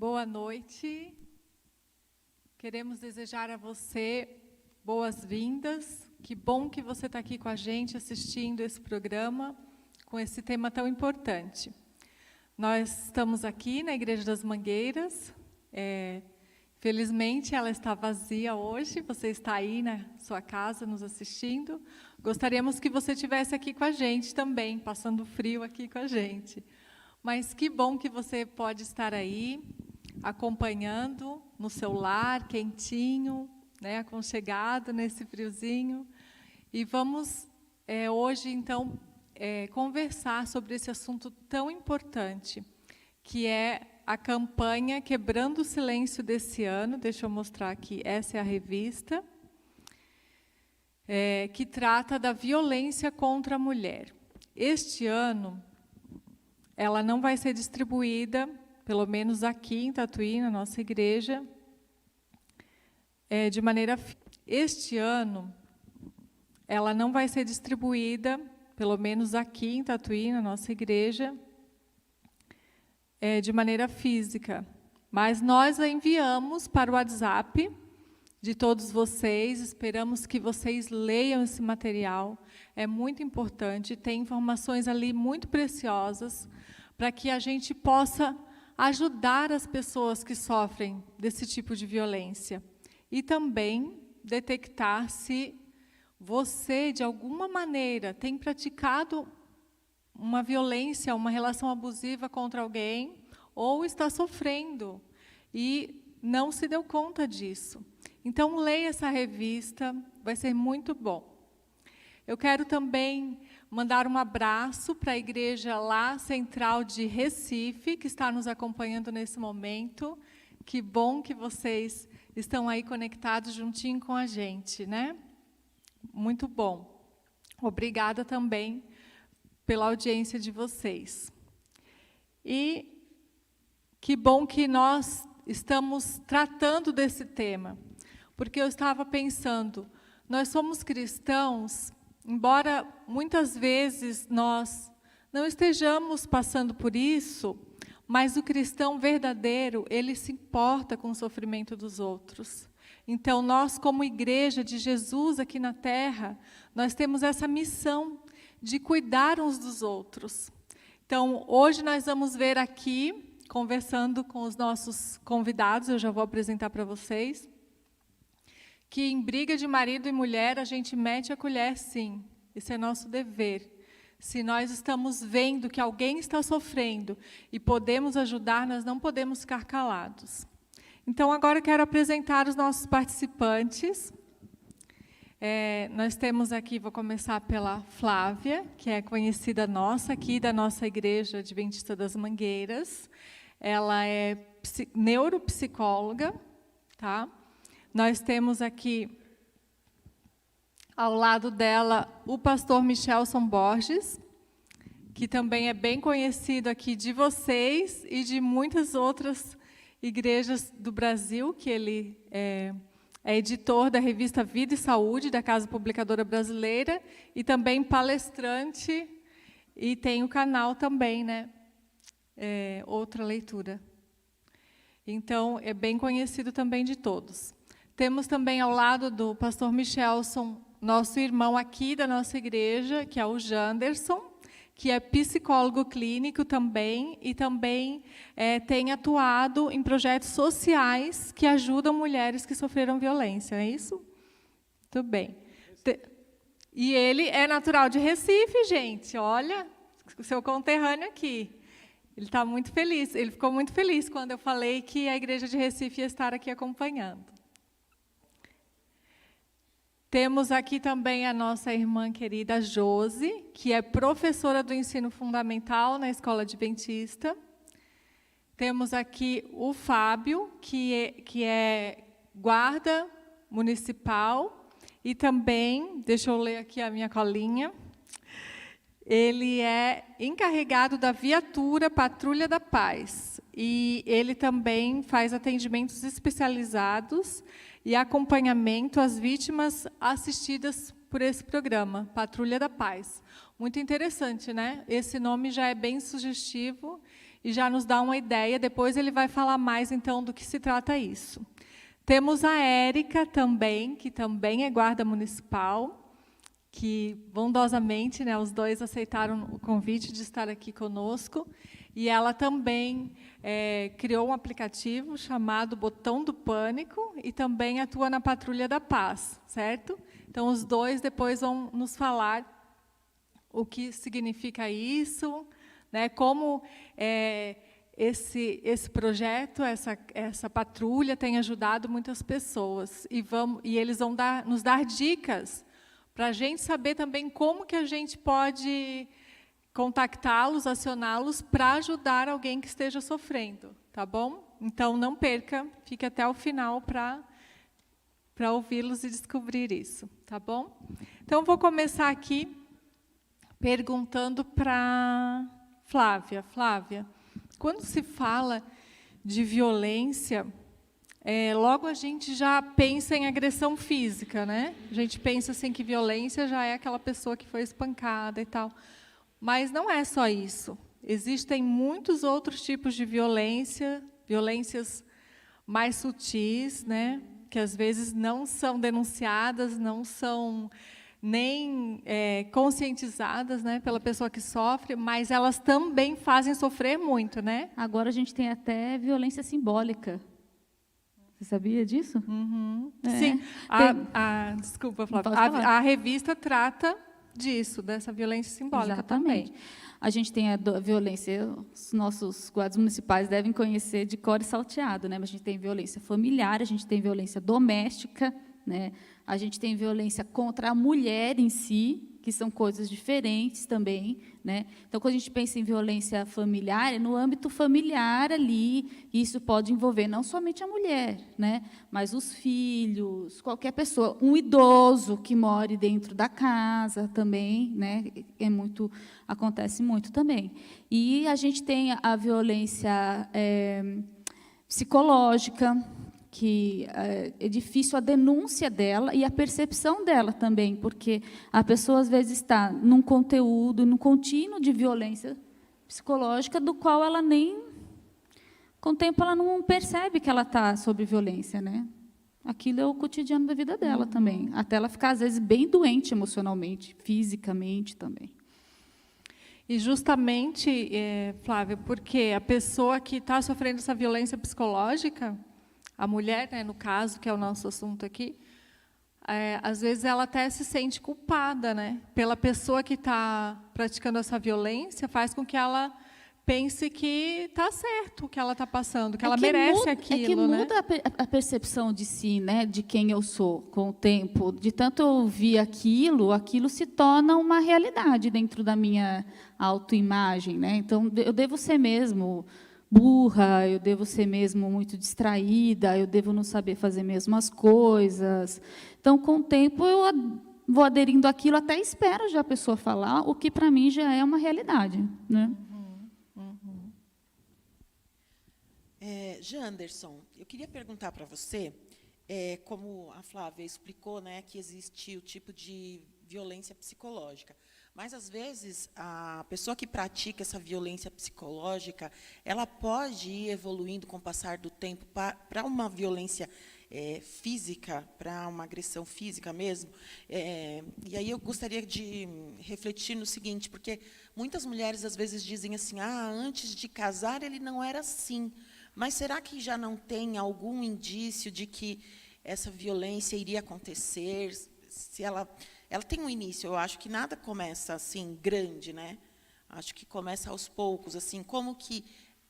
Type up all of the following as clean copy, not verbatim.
Boa noite. Queremos desejar a você boas-vindas. Que bom que você está aqui com a gente assistindo esse programa com esse tema tão importante. Nós estamos aqui na Igreja das Mangueiras. Felizmente, ela está vazia hoje. Você está aí na sua casa nos assistindo. Gostaríamos que você estivesse aqui com a gente também, passando frio aqui com a gente. Mas que bom que você pode estar aí, acompanhando no seu lar, quentinho, né, aconchegado nesse friozinho. E vamos hoje, então, conversar sobre esse assunto tão importante, que é a campanha Quebrando o Silêncio desse ano. Deixa eu mostrar aqui, essa é a revista, que trata da violência contra a mulher. Este ano, ela não vai ser distribuída, pelo menos aqui em Tatuí, na nossa igreja, de maneira... Este ano, ela não vai ser distribuída, pelo menos aqui em Tatuí, na nossa igreja, de maneira física. Mas nós a enviamos para o WhatsApp de todos vocês. Esperamos que vocês leiam esse material. É muito importante, tem informações ali muito preciosas para que a gente possa ajudar as pessoas que sofrem desse tipo de violência. E também detectar se você, de alguma maneira, tem praticado uma violência, uma relação abusiva contra alguém, ou está sofrendo e não se deu conta disso. Então, leia essa revista, vai ser muito bom. Eu quero também mandar um abraço para a igreja lá central de Recife, que está nos acompanhando nesse momento. Que bom que vocês estão aí conectados juntinho com a gente, né? Muito bom. Obrigada também pela audiência de vocês. E que bom que nós estamos tratando desse tema, porque eu estava pensando, nós somos cristãos, embora muitas vezes nós não estejamos passando por isso, mas o cristão verdadeiro, ele se importa com o sofrimento dos outros. Então, nós, como igreja de Jesus aqui na terra, nós temos essa missão de cuidar uns dos outros. Então, hoje nós vamos ver aqui, conversando com os nossos convidados, eu já vou apresentar para vocês, que em briga de marido e mulher a gente mete a colher, sim. Esse é nosso dever. Se nós estamos vendo que alguém está sofrendo e podemos ajudar, nós não podemos ficar calados. Então, agora eu quero apresentar os nossos participantes. Nós temos aqui, vou começar pela Flávia, que é conhecida nossa, aqui da nossa Igreja Adventista das Mangueiras. Ela é neuropsicóloga, tá? Nós temos aqui, ao lado dela, o pastor Michelson Borges, que também é bem conhecido aqui de vocês e de muitas outras igrejas do Brasil, que ele é editor da revista Vida e Saúde, da Casa Publicadora Brasileira, e também palestrante, e tem o canal também, né? Outra leitura. Então, é bem conhecido também de todos. Temos também ao lado do pastor Michelson, nosso irmão aqui da nossa igreja, que é o Janderson, que é psicólogo clínico também, e também tem atuado em projetos sociais que ajudam mulheres que sofreram violência, é isso? Muito bem. E ele é natural de Recife, gente, olha, o seu conterrâneo aqui. Ele está muito feliz, ele ficou muito feliz quando eu falei que a igreja de Recife ia estar aqui acompanhando. Temos aqui também a nossa irmã querida Josi, que é professora do ensino fundamental na Escola Adventista. Temos aqui o Fábio, que é guarda municipal, e também, deixa eu ler aqui a minha colinha, ele é encarregado da viatura Patrulha da Paz, e ele também faz atendimentos especializados e acompanhamento às vítimas assistidas por esse programa, Patrulha da Paz. Muito interessante, né? Esse nome já é bem sugestivo e já nos dá uma ideia. Depois ele vai falar mais, então, do que se trata isso. Temos a Érica também, que também é guarda municipal, que bondosamente, né, os dois aceitaram o convite de estar aqui conosco, e ela também criou um aplicativo chamado Botão do Pânico e também atua na Patrulha da Paz, certo? Então, os dois depois vão nos falar o que significa isso, né, como esse projeto, essa patrulha tem ajudado muitas pessoas. E eles vão nos dar dicas para a gente saber também como que a gente pode contactá-los, acioná-los para ajudar alguém que esteja sofrendo, tá bom? Então, não perca, fique até o final para ouvi-los e descobrir isso, tá bom? Então, vou começar aqui perguntando para Flávia. Flávia, quando se fala de violência, logo a gente já pensa em agressão física, né? A gente pensa assim que violência já é aquela pessoa que foi espancada e tal. Mas não é só isso. Existem muitos outros tipos de violência, violências mais sutis, né? Que às vezes não são denunciadas, não são nem conscientizadas, né, pela pessoa que sofre, mas elas também fazem sofrer muito, né? Agora a gente tem até violência simbólica. Você sabia disso? Uhum. É. Sim. Desculpa, Flávia. A revista trata disso, dessa violência simbólica. Exatamente. Também. A gente tem a violência, os nossos guardas municipais devem conhecer de cor e salteado, né? Mas a gente tem violência familiar, a gente tem violência doméstica, né? A gente tem violência contra a mulher em si, que são coisas diferentes também, né? Então, quando a gente pensa em violência familiar, é no âmbito familiar ali, isso pode envolver não somente a mulher, né? Mas os filhos, qualquer pessoa, um idoso que more dentro da casa também, né? Acontece muito também. E a gente tem a violência psicológica, que é difícil a denúncia dela e a percepção dela também, porque a pessoa, às vezes, está num conteúdo, num contínuo de violência psicológica, do qual ela nem, com o tempo, ela não percebe que ela está sob violência, né? Aquilo é o cotidiano da vida dela também, até ela ficar, às vezes, bem doente emocionalmente, fisicamente também. E justamente, Flávia, porque a pessoa que está sofrendo essa violência psicológica, a mulher, né, no caso, que é o nosso assunto aqui, às vezes ela até se sente culpada, né, pela pessoa que está praticando essa violência, faz com que ela pense que está certo o que ela está passando, que ela merece aquilo. É que muda a percepção de si, né, de quem eu sou, com o tempo. De tanto eu ouvir aquilo se torna uma realidade dentro da minha autoimagem, né? Então, eu devo ser mesmo burra, eu devo ser mesmo muito distraída, eu devo não saber fazer mesmo as coisas. Então, com o tempo, eu vou aderindo àquilo, até espero já a pessoa falar, o que, para mim, já é uma realidade, né? Janderson, eu queria perguntar para você, como a Flávia explicou, né, que existe o tipo de violência psicológica, mas, às vezes, a pessoa que pratica essa violência psicológica, ela pode ir evoluindo com o passar do tempo para uma violência física, para uma agressão física mesmo. E aí eu gostaria de refletir no seguinte, porque muitas mulheres, às vezes, dizem assim, antes de casar ele não era assim. Mas será que já não tem algum indício de que essa violência iria acontecer? Se ela tem um início, eu acho que nada começa assim grande, né? Acho que começa aos poucos, assim, como que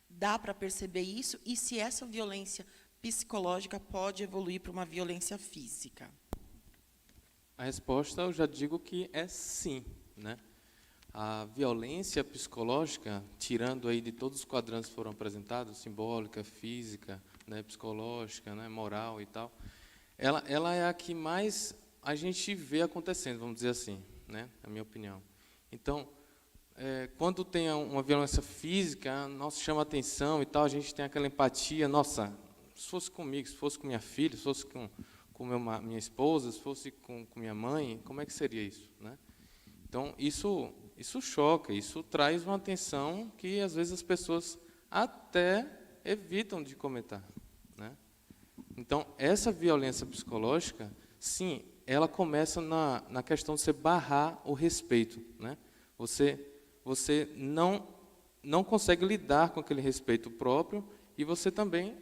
dá para perceber isso e se essa violência psicológica pode evoluir para uma violência física? A resposta eu já digo que é sim, né? A violência psicológica, tirando aí de todos os quadrantes que foram apresentados, simbólica, física, né, psicológica, né, moral e tal, ela é a que mais a gente vê acontecendo, vamos dizer assim, né, na minha opinião. Então, quando tem uma violência física, nossa, chama atenção e tal, a gente tem aquela empatia, nossa, se fosse comigo, se fosse com minha filha, se fosse com minha esposa, se fosse com minha mãe, como é que seria isso, né? Então, isso choca, isso traz uma atenção que, às vezes, as pessoas até evitam de comentar, né? Então, essa violência psicológica, sim, ela começa na questão de você barrar o respeito, né? Você não consegue lidar com aquele respeito próprio e você também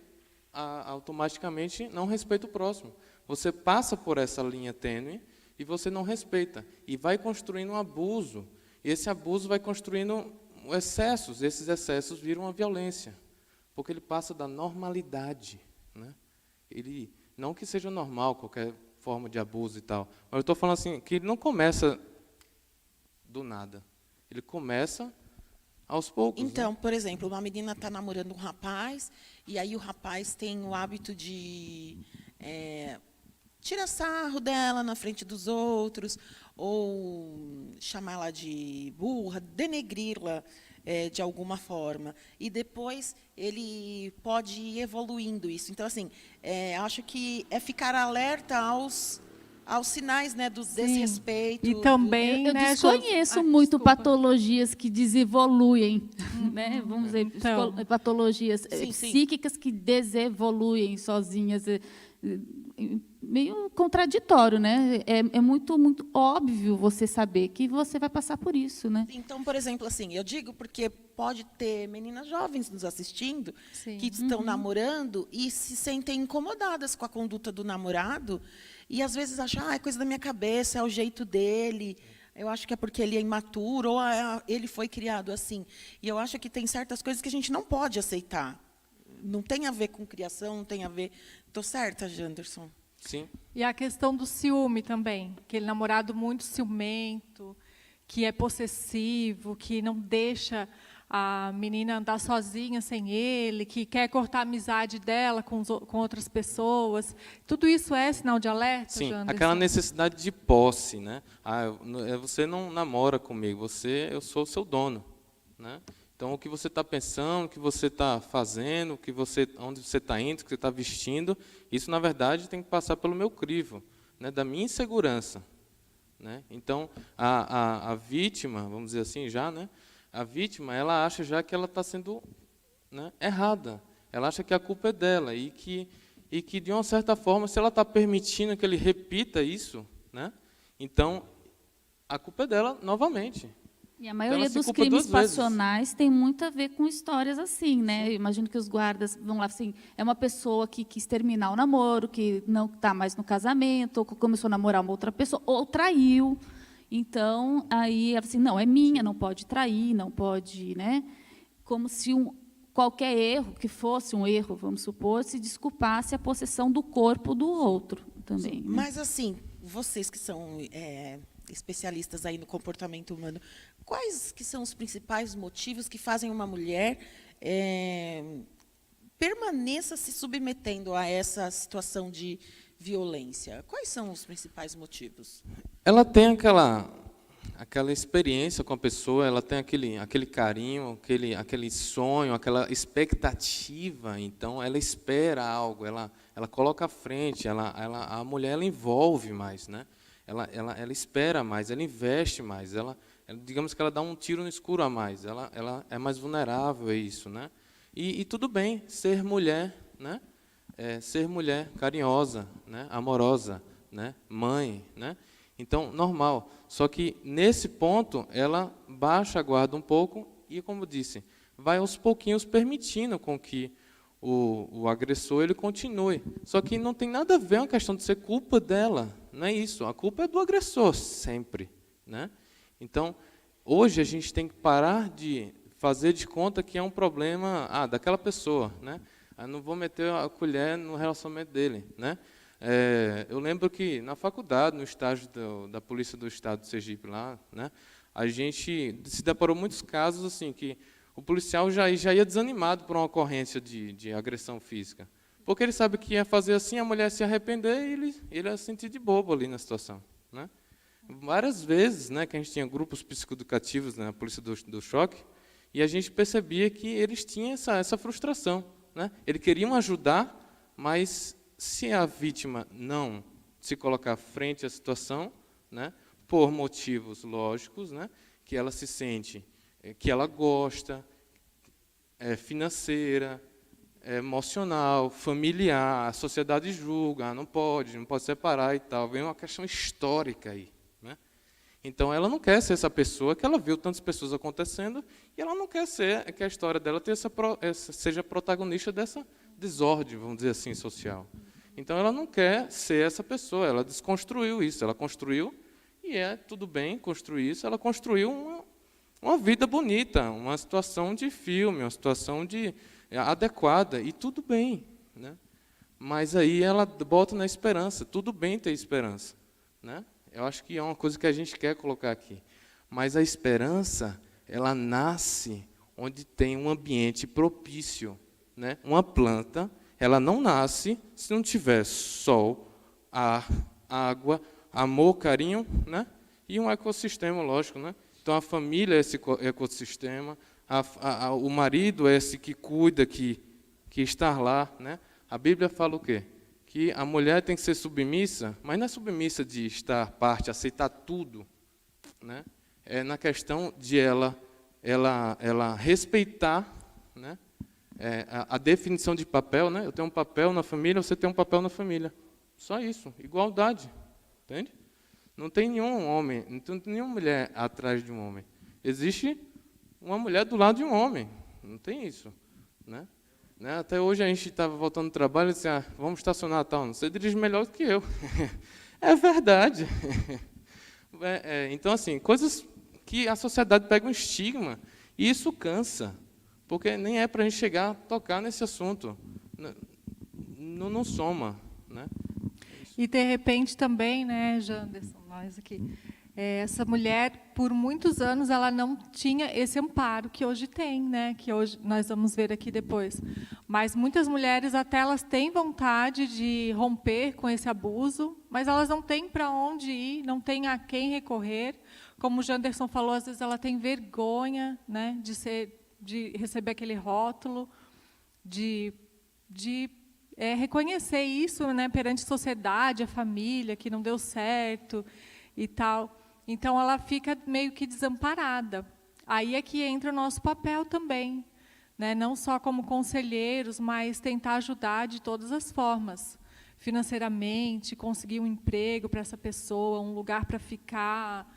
automaticamente não respeita o próximo. Você passa por essa linha tênue e você não respeita. E vai construindo um abuso. E esse abuso vai construindo excessos. Esses excessos viram uma violência. Porque ele passa da normalidade, né? Ele, não que seja normal qualquer forma de abuso e tal. Mas eu estou falando assim, que ele não começa do nada. Ele começa aos poucos. Então, né? por exemplo, uma menina está namorando um rapaz, e aí o rapaz tem o hábito de tirar sarro dela na frente dos outros, ou chamar ela de burra, denegri-la de alguma forma. E depois ele pode ir evoluindo isso. Então, assim, acho que é ficar alerta aos sinais, né, do desrespeito. E também, Eu né, desconheço Ai, muito desculpa. patologias que desevoluem, né? Vamos dizer, Então. patologias Sim, sim. psíquicas que desevoluem sozinhas. Meio contraditório, né? É muito, muito óbvio você saber que você vai passar por isso, né? Então, por exemplo, assim, eu digo porque pode ter meninas jovens nos assistindo Sim. que estão namorando e se sentem incomodadas com a conduta do namorado e às vezes acham, é coisa da minha cabeça, é o jeito dele, eu acho que é porque ele é imaturo ou ele foi criado assim. E eu acho que tem certas coisas que a gente não pode aceitar. Não tem a ver com criação, não tem a ver... Estou certa, Janderson? Sim. E a questão do ciúme também, aquele namorado muito ciumento, que é possessivo, que não deixa a menina andar sozinha sem ele, que quer cortar a amizade dela com outras pessoas. Tudo isso é sinal de alerta, Sim, Janderson? aquela necessidade de posse, né? Você não namora comigo, eu sou o seu dono, né? Então, o que você está pensando, o que você está fazendo, onde você está indo, o que você está vestindo, isso, na verdade, tem que passar pelo meu crivo, né, da minha insegurança. Né? Então, a vítima, vamos dizer assim já, né, a vítima, ela acha já que ela está sendo, né, errada. Ela acha que a culpa é dela e que, de uma certa forma, se ela está permitindo que ele repita isso, né, então, a culpa é dela novamente. E a maioria ela se dos culpa crimes duas vezes. passionais tem muito a ver com histórias assim, né? Eu imagino que os guardas vão lá assim, é uma pessoa que quis terminar o namoro, que não está mais no casamento, ou que começou a namorar uma outra pessoa, ou traiu. Então, aí ela assim, não, é minha, não pode trair, não pode, né? Como se qualquer erro, que fosse um erro, vamos supor, se desculpasse a possessão do corpo do outro também. Né? Mas, assim, vocês que são especialistas aí no comportamento humano, quais que são os principais motivos que fazem uma mulher permaneça se submetendo a essa situação de violência? Quais são os principais motivos? Ela tem aquela experiência com a pessoa, ela tem aquele carinho, aquele sonho, aquela expectativa, então ela espera algo, ela coloca à frente, a mulher ela envolve mais, né? Ela espera mais, ela investe mais, digamos que ela dá um tiro no escuro a mais, ela é mais vulnerável a isso, né? E tudo bem ser mulher, né? Ser mulher carinhosa, né? Amorosa, né? Mãe, né? Então, normal. Só que, nesse ponto, ela baixa a guarda um pouco e, como eu disse, vai aos pouquinhos permitindo com que o agressor ele continue. Só que não tem nada a ver com a questão de ser culpa dela. Não é isso. A culpa é do agressor, sempre. Né? Então, hoje a gente tem que parar de fazer de conta que é um problema daquela pessoa. Né? Eu não vou meter a colher no relacionamento dele. Né? Eu lembro que na faculdade, no estágio da Polícia do Estado de Sergipe, lá, né, a gente se deparou muitos casos assim que o policial já ia desanimado por uma ocorrência de agressão física, porque ele sabe que ia fazer assim, a mulher se arrepender e ele ia se sentir de bobo ali na situação. Né? Várias vezes, né, que a gente tinha grupos psicoeducativos na Polícia do Choque, e a gente percebia que eles tinham essa frustração. Né? Eles queriam ajudar, mas se a vítima não se colocar à frente à situação, né, por motivos lógicos, né, que ela se sente, que ela gosta, financeira, emocional, familiar, a sociedade julga, não pode separar e tal. Vem uma questão histórica aí. Né? Então, ela não quer ser essa pessoa que ela viu tantas pessoas acontecendo e ela não quer ser que a história dela seja protagonista dessa desordem, vamos dizer assim, social. Então, ela não quer ser essa pessoa, ela desconstruiu isso, ela construiu, e tudo bem construir isso, ela construiu uma vida bonita, uma situação de filme, uma situação adequada, e tudo bem. Né? Mas aí ela bota na esperança, tudo bem ter esperança. Né? Eu acho que é uma coisa que a gente quer colocar aqui. Mas a esperança, ela nasce onde tem um ambiente propício. Né? Uma planta, ela não nasce se não tiver sol, ar, água, amor, carinho, né? E um ecossistema, lógico. Né? Então, a família é esse ecossistema, o marido é esse que cuida, que está lá. Né? A Bíblia fala o quê? Que a mulher tem que ser submissa, mas não é submissa de estar parte, aceitar tudo. Né? É na questão de ela respeitar, né? A definição de papel. Né? Eu tenho um papel na família, você tem um papel na família. Só isso, igualdade. Entende? Não tem nenhum homem, não tem nenhuma mulher atrás de um homem. Existe uma mulher do lado de um homem. Não tem isso. Né? Até hoje a gente estava voltando do trabalho e disse, vamos estacionar tal. Você dirige melhor do que eu. É verdade. Então, assim, coisas que a sociedade pega um estigma, e isso cansa, porque nem é para a gente chegar a tocar nesse assunto. Não soma. Né? E, de repente, também, né, Janderson, nós aqui, essa mulher, por muitos anos, ela não tinha esse amparo que hoje tem, né, que hoje nós vamos ver aqui depois. Mas muitas mulheres, até elas têm vontade de romper com esse abuso, mas elas não têm para onde ir, não têm a quem recorrer. Como o Janderson falou, às vezes ela tem vergonha, né, de receber aquele rótulo, de reconhecer isso, né, perante a sociedade, a família, que não deu certo e tal. Então, ela fica meio que desamparada. Aí é que entra o nosso papel também, né, não só como conselheiros, mas tentar ajudar de todas as formas, financeiramente, conseguir um emprego para essa pessoa, um lugar para ficar,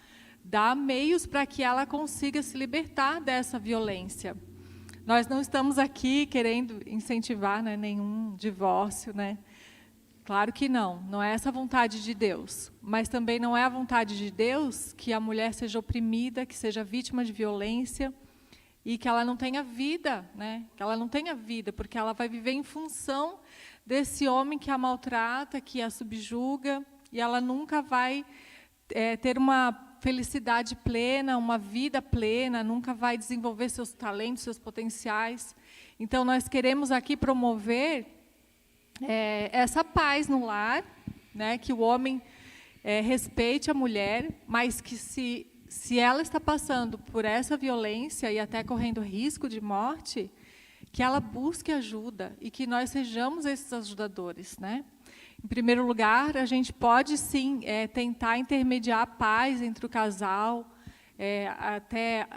dar meios para que ela consiga se libertar dessa violência. Nós não estamos aqui querendo incentivar, né, nenhum divórcio, né? Claro que não é essa a vontade de Deus. Mas também não é a vontade de Deus que a mulher seja oprimida, que seja vítima de violência e que ela não tenha vida, né? Que ela não tenha vida, porque ela vai viver em função desse homem que a maltrata, que a subjuga, e ela nunca vai ter uma felicidade plena, uma vida plena, nunca vai desenvolver seus talentos, seus potenciais. Então, nós queremos aqui promover essa paz no lar, né, que o homem respeite a mulher, mas que se ela está passando por essa violência e até correndo risco de morte, que ela busque ajuda e que nós sejamos esses ajudadores, né? Em primeiro lugar, a gente pode, sim, tentar intermediar a paz entre o casal, até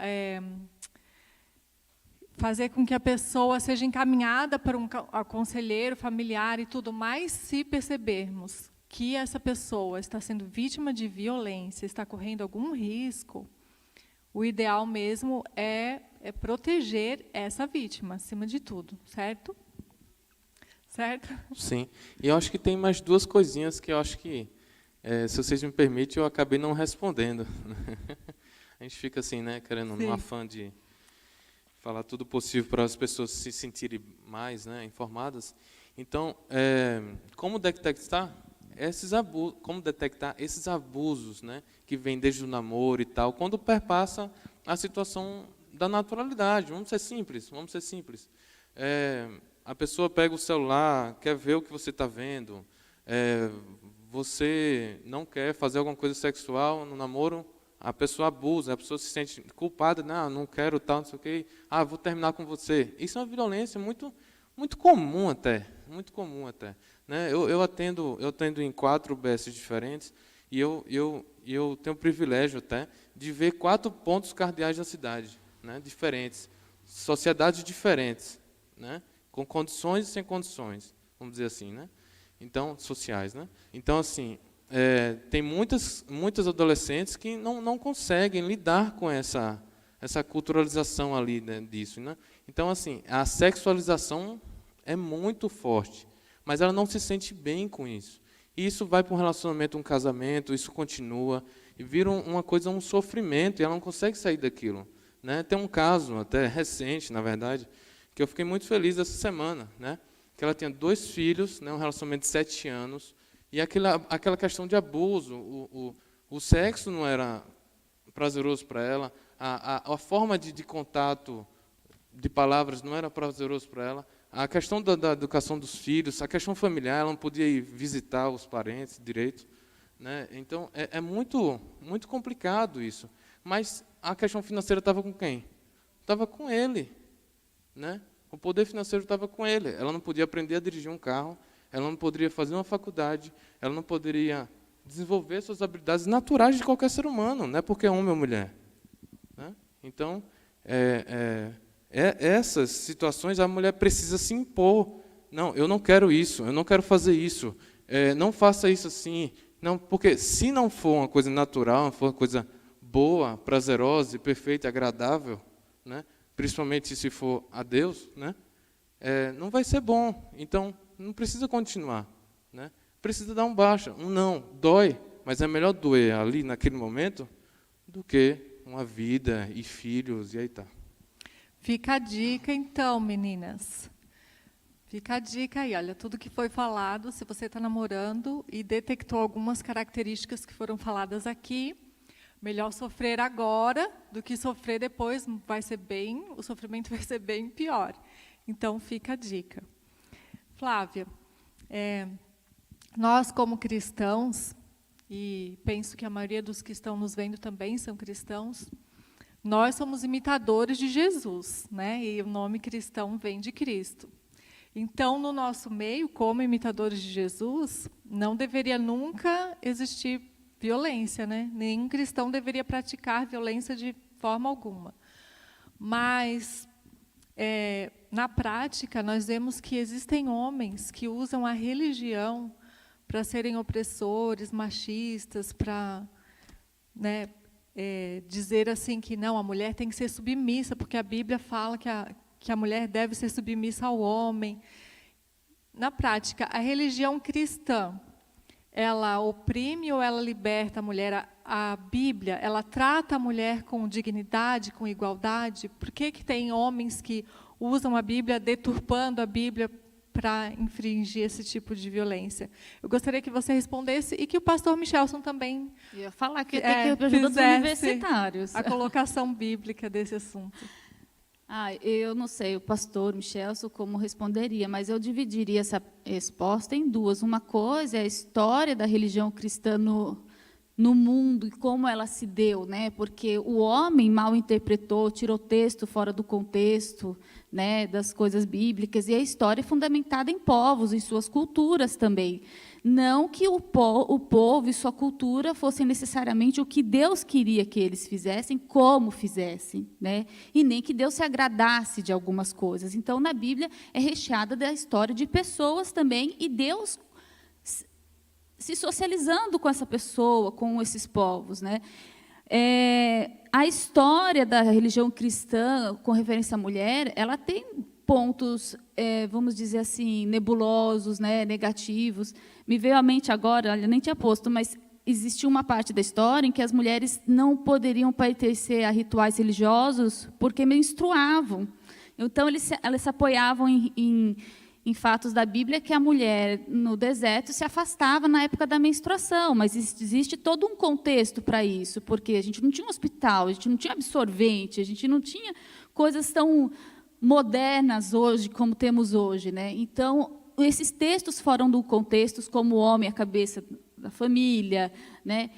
fazer com que a pessoa seja encaminhada para um conselheiro familiar e tudo mais, se percebermos que essa pessoa está sendo vítima de violência, está correndo algum risco, o ideal mesmo é proteger essa vítima, acima de tudo, certo? Certo? Sim. E eu acho que tem mais duas coisinhas que eu acho que, se vocês me permitem, eu acabei não respondendo. A gente fica assim, né, querendo, num afã de falar tudo possível para as pessoas se sentirem mais, né, informadas. Então, como detectar esses abusos, né, que vêm desde o namoro e tal, quando perpassa a situação da naturalidade? Vamos ser simples. A pessoa pega o celular, quer ver o que você está vendo, você não quer fazer alguma coisa sexual no namoro, a pessoa abusa, a pessoa se sente culpada, não quero tal, não sei o quê, vou terminar com você. Isso é uma violência muito, muito comum até, né? Eu atendo em 4 UBS diferentes e eu tenho o privilégio até de ver 4 pontos cardeais da cidade, né, diferentes. sociedades diferentes, né? Com condições e sem condições, vamos dizer assim, né? Então, sociais, né? Então, assim, tem muitas adolescentes que não conseguem lidar com essa culturalização ali, né, disso, né? Então, assim, a sexualização é muito forte, mas ela não se sente bem com isso. E isso vai para um relacionamento, um casamento, isso continua, e vira uma coisa, um sofrimento, e ela não consegue sair daquilo, né? Tem um caso, até recente, na verdade, que eu fiquei muito feliz essa semana, né? Que ela tinha 2 filhos, né, um relacionamento de 7 anos, e aquela questão de abuso, o sexo não era prazeroso para ela, a forma de contato de palavras não era prazeroso para ela, a questão da educação dos filhos, a questão familiar, ela não podia ir visitar os parentes direito, né? Então, é muito, muito complicado isso. Mas a questão financeira estava com quem? Estava com ele, né? O poder financeiro estava com ele. Ela não podia aprender a dirigir um carro, ela não poderia fazer uma faculdade, ela não poderia desenvolver suas habilidades naturais de qualquer ser humano, não é porque é homem ou mulher, né? Então, essas situações, a mulher precisa se impor. Não, eu não quero isso, eu não quero fazer isso, não faça isso assim. Não, porque se não for uma coisa natural, não for uma coisa boa, prazerosa, perfeita, agradável, né? Principalmente se for a Deus, né? Não vai ser bom. Então, não precisa continuar, né? Precisa dar um baixa, um não, dói, mas é melhor doer ali naquele momento do que uma vida e filhos, e aí tá. Fica a dica, então, meninas. Fica a dica aí, olha, tudo que foi falado, se você está namorando e detectou algumas características que foram faladas aqui, melhor sofrer agora do que sofrer depois, o sofrimento vai ser bem pior. Então, fica a dica. Flávia, nós como cristãos, e penso que a maioria dos que estão nos vendo também são cristãos, nós somos imitadores de Jesus, né? E o nome cristão vem de Cristo. Então, no nosso meio, como imitadores de Jesus, não deveria nunca existir violência, né? Nenhum cristão deveria praticar violência de forma alguma. Mas, na prática, nós vemos que existem homens que usam a religião para serem opressores, machistas, para, né, dizer assim que não, a mulher tem que ser submissa, porque a Bíblia fala que a mulher deve ser submissa ao homem. Na prática, a religião cristã, ela oprime ou ela liberta a mulher? A Bíblia, ela trata a mulher com dignidade, com igualdade? Por que tem homens que usam a Bíblia, deturpando a Bíblia para infringir esse tipo de violência? Eu gostaria que você respondesse e que o pastor Michelson também Eu ia falar que tem que ajuda dos universitários. A colocação bíblica desse assunto. Eu não sei, o pastor Michelson como responderia, mas eu dividiria essa resposta em duas. Uma coisa é a história da religião cristã no mundo e como ela se deu, né? Porque o homem mal interpretou, tirou texto fora do contexto, né, das coisas bíblicas, e a história é fundamentada em povos, em suas culturas também. Não que o povo e sua cultura fossem necessariamente o que Deus queria que eles fizessem, como fizessem, né? E nem que Deus se agradasse de algumas coisas. Então, na Bíblia, é recheada da história de pessoas também, e Deus se socializando com essa pessoa, com esses povos, né? A história da religião cristã, com referência à mulher, ela tem pontos, vamos dizer assim, nebulosos, né, negativos. Me veio à mente agora, olha, nem tinha posto, mas existia uma parte da história em que as mulheres não poderiam pertencer a rituais religiosos porque menstruavam. Então, elas se apoiavam em fatos da Bíblia que a mulher, no deserto, se afastava na época da menstruação, mas existe todo um contexto para isso, porque a gente não tinha um hospital, a gente não tinha absorvente, a gente não tinha coisas tão modernas hoje como temos hoje, né? Então, esses textos fora do contexto, como o homem, a cabeça da família, né,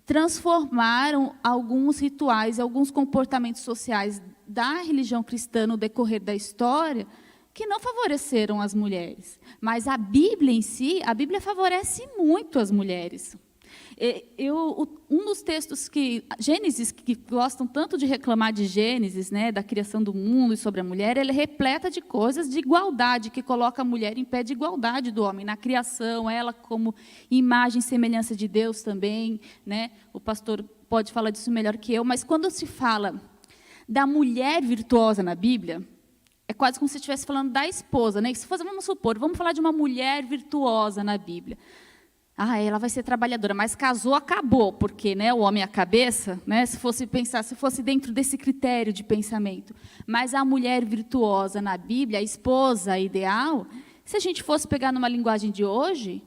transformaram alguns rituais, alguns comportamentos sociais da religião cristã no decorrer da história, que não favoreceram as mulheres. Mas a Bíblia em si, a Bíblia favorece muito as mulheres. Um dos textos Gênesis, que gostam tanto de reclamar de Gênesis, né, da criação do mundo e sobre a mulher, ele é repleta de coisas de igualdade, que coloca a mulher em pé de igualdade do homem, na criação, ela como imagem e semelhança de Deus também, né? O pastor pode falar disso melhor que eu, mas quando se fala da mulher virtuosa na Bíblia, é quase como se estivesse falando da esposa, né? Se fosse, vamos supor, vamos falar de uma mulher virtuosa na Bíblia. Ela vai ser trabalhadora, mas casou, acabou, porque, né, o homem é a cabeça, né, se fosse dentro desse critério de pensamento. Mas a mulher virtuosa na Bíblia, a esposa ideal, se a gente fosse pegar numa linguagem de hoje,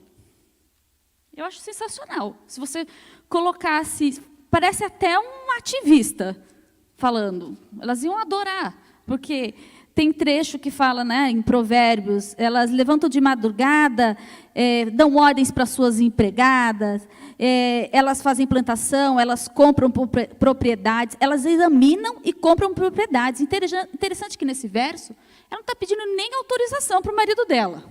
eu acho sensacional. Se você colocasse, parece até um ativista falando, elas iam adorar, porque tem trecho que fala, né, em Provérbios, elas levantam de madrugada, dão ordens para suas empregadas, elas fazem plantação, elas compram propriedades, elas examinam e compram propriedades. Interessante que nesse verso, ela não está pedindo nem autorização para o marido dela.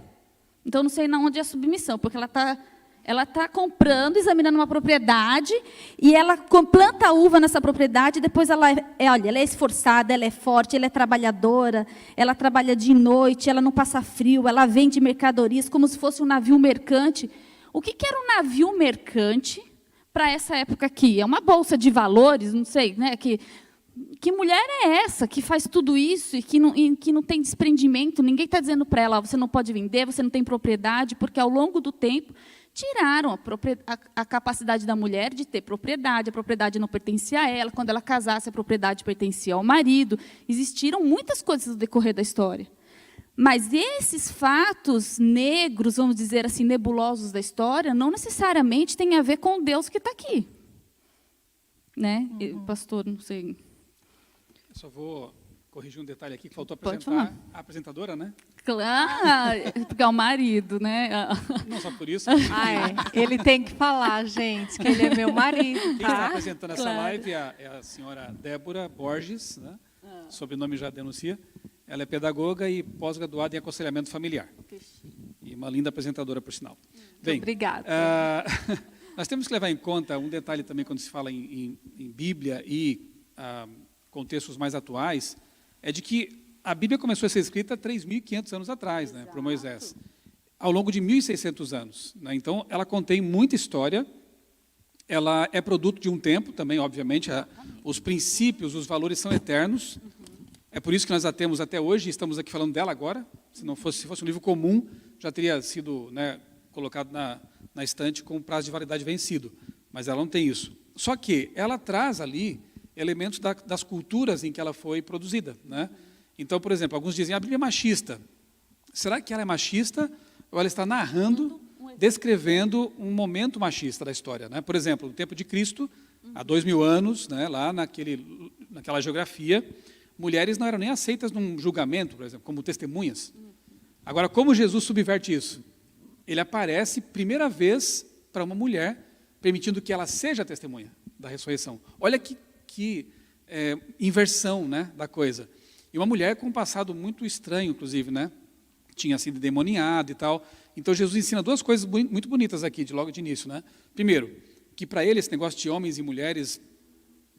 Então, não sei onde é a submissão, porque ela está comprando, examinando uma propriedade, e ela planta a uva nessa propriedade, e depois ela é esforçada, ela é forte, ela é trabalhadora, ela trabalha de noite, ela não passa frio, ela vende mercadorias como se fosse um navio mercante. O que era um navio mercante para essa época aqui? É uma bolsa de valores, não sei, né? Que mulher é essa que faz tudo isso e que não tem desprendimento? Ninguém está dizendo para ela, você não pode vender, você não tem propriedade, porque ao longo do tempo tiraram a capacidade da mulher de ter propriedade, a propriedade não pertencia a ela, quando ela casasse, a propriedade pertencia ao marido. Existiram muitas coisas no decorrer da história. Mas esses fatos negros, vamos dizer assim, nebulosos da história, não necessariamente têm a ver com Deus que está aqui. Né? Pastor, não sei. Eu só vou corrigir um detalhe aqui, que faltou apresentar a apresentadora, né? Claro, porque é o marido, né? Não só por isso. Ele tem que falar, gente, que ele é meu marido, Quem está tá? apresentando essa live é a senhora Débora Borges, né? Sobrenome já denuncia. Ela é pedagoga e pós-graduada em aconselhamento familiar. E uma linda apresentadora, por sinal. Bem, obrigada. Nós temos que levar em conta um detalhe também quando se fala em Bíblia e contextos mais atuais, é de que a Bíblia começou a ser escrita 3.500 anos atrás, né, por Moisés, ao longo de 1.600 anos. Né? Então, ela contém muita história, ela é produto de um tempo também, obviamente, os princípios, os valores são eternos, é por isso que nós a temos até hoje, e estamos aqui falando dela agora. Se fosse um livro comum, já teria sido, né, colocado na estante com prazo de validade vencido, mas ela não tem isso. Só que ela traz ali elementos das culturas em que ela foi produzida, né? Então, por exemplo, alguns dizem, a Bíblia é machista. Será que ela é machista ou ela está narrando, descrevendo um momento machista da história, né? Por exemplo, no tempo de Cristo, há 2.000 anos, né, lá naquela geografia, mulheres não eram nem aceitas num julgamento, por exemplo, como testemunhas. Agora, como Jesus subverte isso? Ele aparece primeira vez para uma mulher, permitindo que ela seja testemunha da ressurreição. Olha que inversão, né, da coisa. E uma mulher com um passado muito estranho, inclusive, né? Tinha sido demoniada e tal. Então, Jesus ensina duas coisas muito bonitas aqui, logo de início, né? Primeiro, que para ele esse negócio de homens e mulheres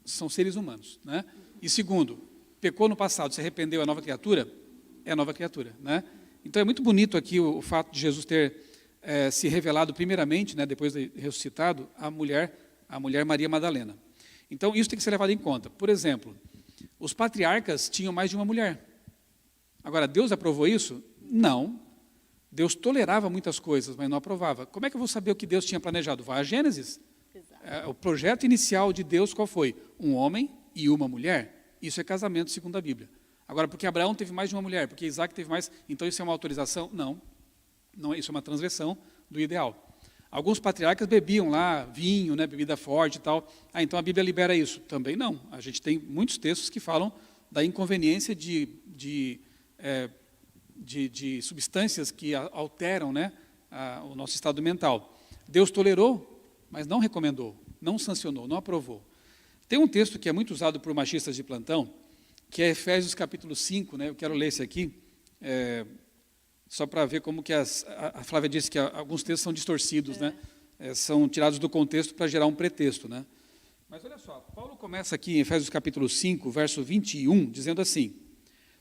são seres humanos, né? E segundo, pecou no passado, se arrependeu, é nova criatura? É nova criatura, né? Então, é muito bonito aqui o fato de Jesus ter se revelado primeiramente, né, depois de ressuscitado, a mulher Maria Madalena. Então, isso tem que ser levado em conta. Por exemplo, os patriarcas tinham mais de uma mulher. Agora, Deus aprovou isso? Não. Deus tolerava muitas coisas, mas não aprovava. Como é que eu vou saber o que Deus tinha planejado? Vai a Gênesis. O projeto inicial de Deus qual foi? Um homem e uma mulher. Isso é casamento segundo a Bíblia. Agora, porque Abraão teve mais de uma mulher, porque Isaac teve mais, então isso é uma autorização? Não. Não, isso é uma transgressão do ideal. Alguns patriarcas bebiam lá vinho, né, bebida forte e tal. Então a Bíblia libera isso? Também não. A gente tem muitos textos que falam da inconveniência de substâncias que alteram, né, o nosso estado mental. Deus tolerou, mas não recomendou, não sancionou, não aprovou. Tem um texto que é muito usado por machistas de plantão, que é Efésios capítulo 5, né, eu quero ler esse aqui, só para ver como que a Flávia disse que alguns textos são distorcidos, né? são tirados do contexto para gerar um pretexto, né? Mas olha só, Paulo começa aqui em Efésios capítulo 5, verso 21, dizendo assim: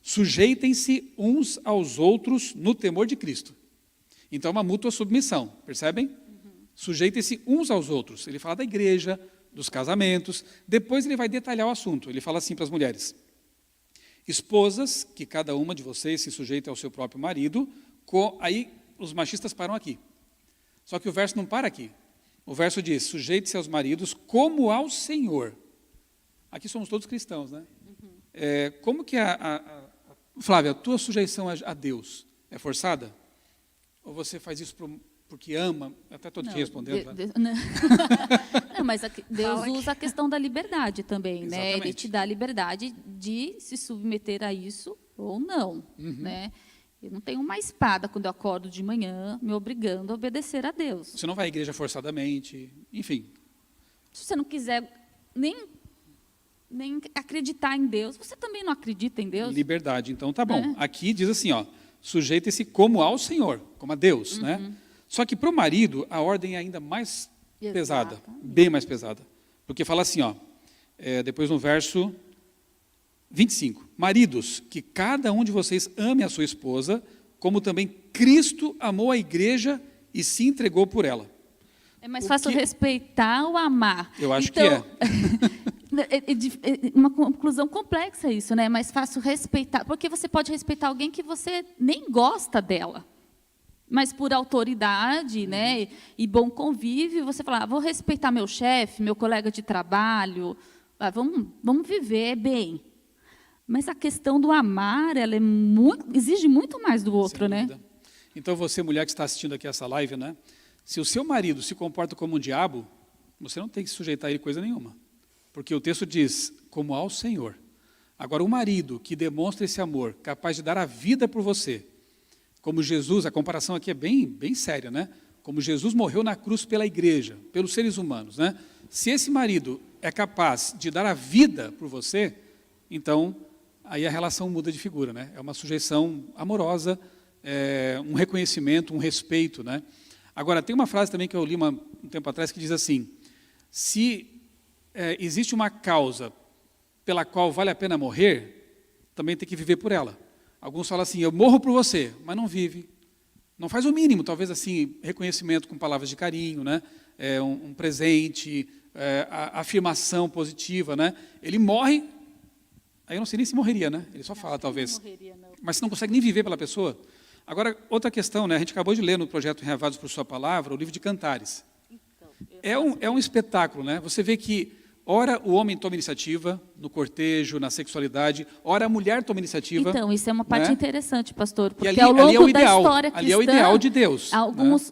sujeitem-se uns aos outros no temor de Cristo. Então, é uma mútua submissão, percebem? Sujeitem-se uns aos outros. Ele fala da igreja, dos casamentos, depois ele vai detalhar o assunto. Ele fala assim para as mulheres: esposas, que cada uma de vocês se sujeite ao seu próprio marido. Aí os machistas param aqui. Só que o verso não para aqui. O verso diz: sujeite-se aos maridos como ao Senhor. Aqui somos todos cristãos, né? Como que Flávia, a tua sujeição a Deus é forçada? Ou você faz isso porque ama? Até estou te respondendo. Não, mas Deus usa a questão da liberdade também, né? Ele te dá a liberdade de se submeter a isso ou não, né? Eu não tenho uma espada quando eu acordo de manhã me obrigando a obedecer a Deus. Você não vai à igreja forçadamente, enfim. Se você não quiser nem acreditar em Deus, você também não acredita em Deus? Liberdade, então tá bom. Aqui diz assim, ó, sujeite-se como ao Senhor, como a Deus, né? Só que para o marido, a ordem é ainda mais pesada, bem mais pesada. Porque fala assim, ó, depois no verso 25. Maridos, que cada um de vocês ame a sua esposa, como também Cristo amou a igreja e se entregou por ela. É mais fácil respeitar ou amar. Eu acho que é. Uma conclusão complexa isso, né? É mais fácil respeitar, porque você pode respeitar alguém que você nem gosta dela. Mas por autoridade, né, e bom convívio, você fala: vou respeitar meu chefe, meu colega de trabalho, vamos viver bem. Mas a questão do amar, ela exige muito mais do outro, né? Então, você, mulher que está assistindo aqui essa live, né, se o seu marido se comporta como um diabo, você não tem que se sujeitar a ele coisa nenhuma. Porque o texto diz, como ao Senhor. Agora, o marido que demonstra esse amor, capaz de dar a vida por você, como Jesus, a comparação aqui é bem séria, né? Como Jesus morreu na cruz pela igreja, pelos seres humanos, né? Se esse marido é capaz de dar a vida por você, então aí a relação muda de figura, né? É uma sujeição amorosa, um reconhecimento, um respeito, né? Agora, tem uma frase também que eu li um tempo atrás que diz assim: se existe uma causa pela qual vale a pena morrer, também tem que viver por ela. Alguns falam assim: eu morro por você, mas não vive. Não faz o mínimo, talvez assim, reconhecimento com palavras de carinho, né? Um presente, a afirmação positiva, né? Ele morre, aí eu não sei nem se morreria, né? Ele só fala, talvez. Não morreria, não. Mas você não consegue nem viver pela pessoa. Agora, outra questão, né? A gente acabou de ler no projeto Reavados por Sua Palavra, o livro de Cantares. Então, é um espetáculo, né? Você vê que ora o homem toma iniciativa no cortejo, na sexualidade, ora a mulher toma iniciativa. Então, isso é uma parte interessante, pastor, porque ali, ao longo ali é o da ideal, história cristã, ali é o ideal de Deus.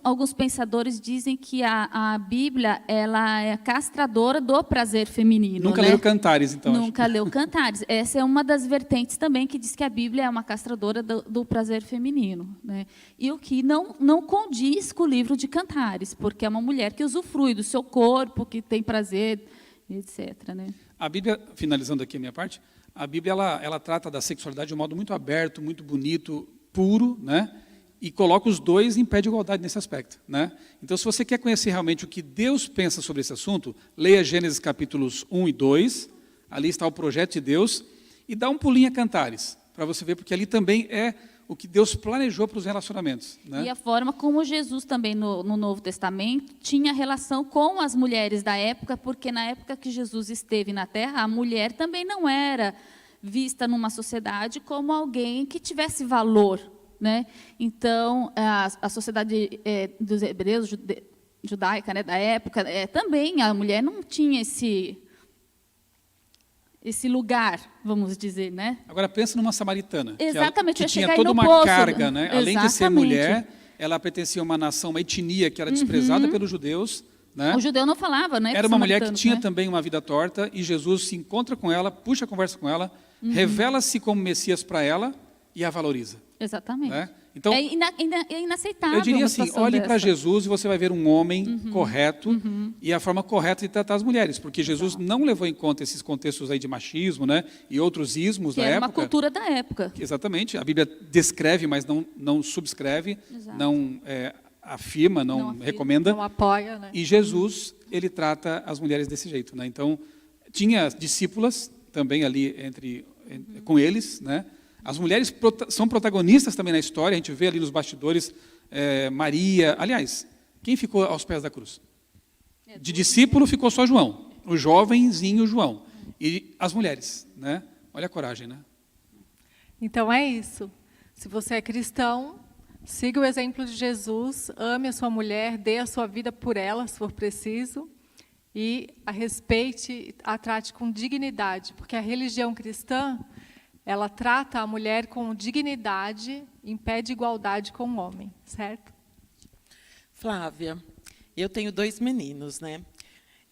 Alguns pensadores dizem que a Bíblia ela é castradora do prazer feminino. Nunca né? leu Cantares, então. Nunca leu Cantares. Essa é uma das vertentes também que diz que a Bíblia é uma castradora do prazer feminino. Né? E o que não condiz com o livro de Cantares, porque é uma mulher que usufrui do seu corpo, que tem prazer, etc. Né? A Bíblia, finalizando aqui a minha parte, a Bíblia ela trata da sexualidade de um modo muito aberto, muito bonito, puro, né? E coloca os dois em pé de igualdade nesse aspecto, né? Então, se você quer conhecer realmente o que Deus pensa sobre esse assunto, leia Gênesis capítulos 1 e 2, ali está o projeto de Deus, e dá um pulinho a Cantares, para você ver, porque ali também é o que Deus planejou para os relacionamentos. Né? E a forma como Jesus também, no Novo Testamento, tinha relação com as mulheres da época, porque na época que Jesus esteve na Terra, a mulher também não era vista numa sociedade como alguém que tivesse valor. Né? Então, a sociedade dos hebreus, judaica, né, da época, também a mulher não tinha esse lugar, vamos dizer, né? Agora pensa numa samaritana, exatamente, que tinha toda uma carga, né? Além de ser mulher, ela pertencia a uma nação, uma etnia que era desprezada pelos judeus, né? O judeu não falava, né? Era uma mulher que tinha também uma vida torta, e Jesus se encontra com ela, puxa a conversa com ela, revela-se como Messias para ela e a valoriza. Exatamente. Né? Então, é inaceitável. Eu diria assim, olhe para Jesus e você vai ver um homem correto e a forma correta de tratar as mulheres, porque Jesus não levou em conta esses contextos aí de machismo, né, e outros ismos da época. Era uma cultura da época. Exatamente. A Bíblia descreve, mas não subscreve, não afirma, não recomenda. Não apoia, né? E Jesus, ele trata as mulheres desse jeito, né? Então, tinha discípulas também ali com eles, né? As mulheres são protagonistas também na história, a gente vê ali nos bastidores Maria. Aliás, quem ficou aos pés da cruz? De discípulo ficou só João, o jovenzinho João. E as mulheres, né? Olha a coragem, né? Então é isso. Se você é cristão, siga o exemplo de Jesus, ame a sua mulher, dê a sua vida por ela, se for preciso, e a respeite, a trate com dignidade, porque a religião cristã, ela trata a mulher com dignidade, em pé de igualdade com o homem, certo? Flávia, eu tenho 2 meninos, né?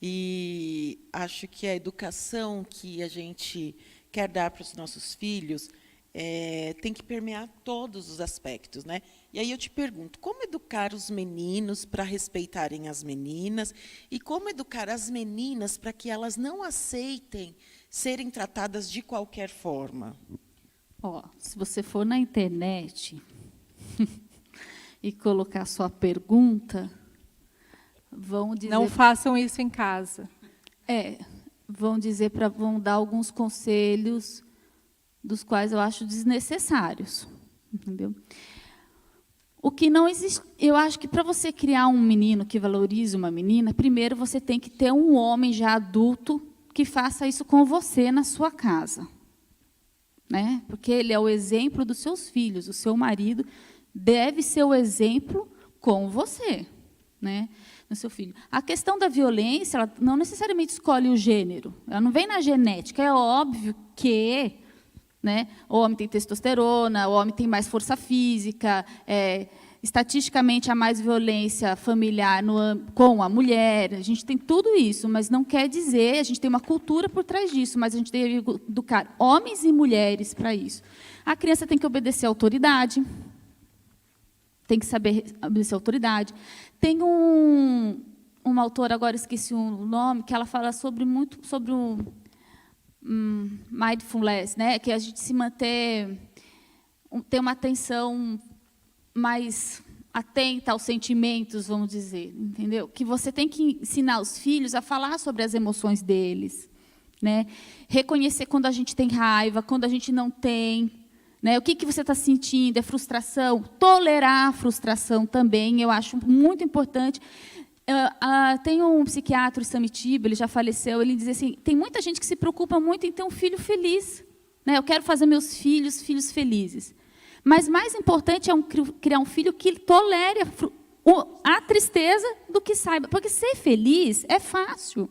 E acho que a educação que a gente quer dar para os nossos filhos tem que permear todos os aspectos, né? E aí eu te pergunto, como educar os meninos para respeitarem as meninas e como educar as meninas para que elas não aceitem serem tratadas de qualquer forma? Se você for na internet e colocar sua pergunta, vão dizer... Não façam isso em casa. Vão dar alguns conselhos dos quais eu acho desnecessários, entendeu? O que não existe, eu acho que para você criar um menino que valorize uma menina, primeiro você tem que ter um homem já adulto que faça isso com você na sua casa, né? Porque ele é o exemplo dos seus filhos, o seu marido deve ser o exemplo com você, né? No seu filho. A questão da violência, ela não necessariamente escolhe o gênero, ela não vem na genética, é óbvio que, né, o homem tem testosterona, o homem tem mais força física, estatisticamente há mais violência familiar com a mulher, a gente tem tudo isso, mas não quer dizer, a gente tem uma cultura por trás disso, mas a gente deve educar homens e mulheres para isso. A criança tem que obedecer à autoridade, tem que saber obedecer à autoridade. Tem uma autora, agora esqueci o nome, que ela fala muito sobre o mindfulness, né? Que a gente se manter, ter uma atenção mais atenta aos sentimentos, vamos dizer, entendeu? Que você tem que ensinar os filhos a falar sobre as emoções deles, né? Reconhecer quando a gente tem raiva, quando a gente não tem, né? O que você está sentindo? É frustração? Tolerar a frustração também, eu acho muito importante. Tem um psiquiatra, o Samitiba, ele já faleceu, ele diz assim, tem muita gente que se preocupa muito em ter um filho feliz, né? Eu quero fazer meus filhos felizes. Mas mais importante é criar um filho que tolere a tristeza do que saiba. Porque ser feliz é fácil.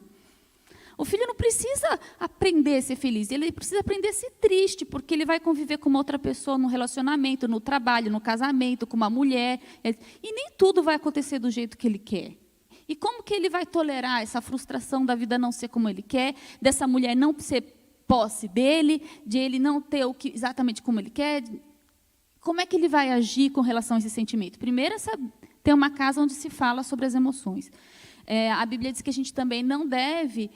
O filho não precisa aprender a ser feliz, ele precisa aprender a ser triste, porque ele vai conviver com uma outra pessoa no relacionamento, no trabalho, no casamento, com uma mulher. E nem tudo vai acontecer do jeito que ele quer. E como que ele vai tolerar essa frustração da vida não ser como ele quer, dessa mulher não ser posse dele, de ele não ter exatamente como ele quer? Como é que ele vai agir com relação a esse sentimento? Primeiro, ter uma casa onde se fala sobre as emoções. A Bíblia diz que a gente também não deve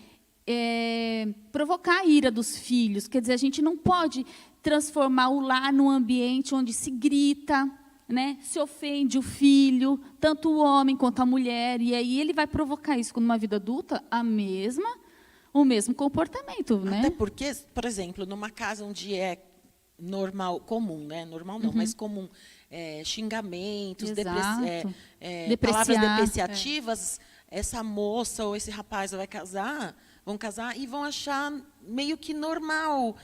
provocar a ira dos filhos. Quer dizer, a gente não pode transformar o lar num ambiente onde se grita, né, se ofende o filho, tanto o homem quanto a mulher, e aí ele vai provocar isso numa vida adulta, o mesmo comportamento. Né? Até porque, por exemplo, numa casa onde é normal, comum, né? Normal não, mas comum, xingamentos, palavras depreciativas, essa moça ou esse rapaz vão casar e vão achar meio que normal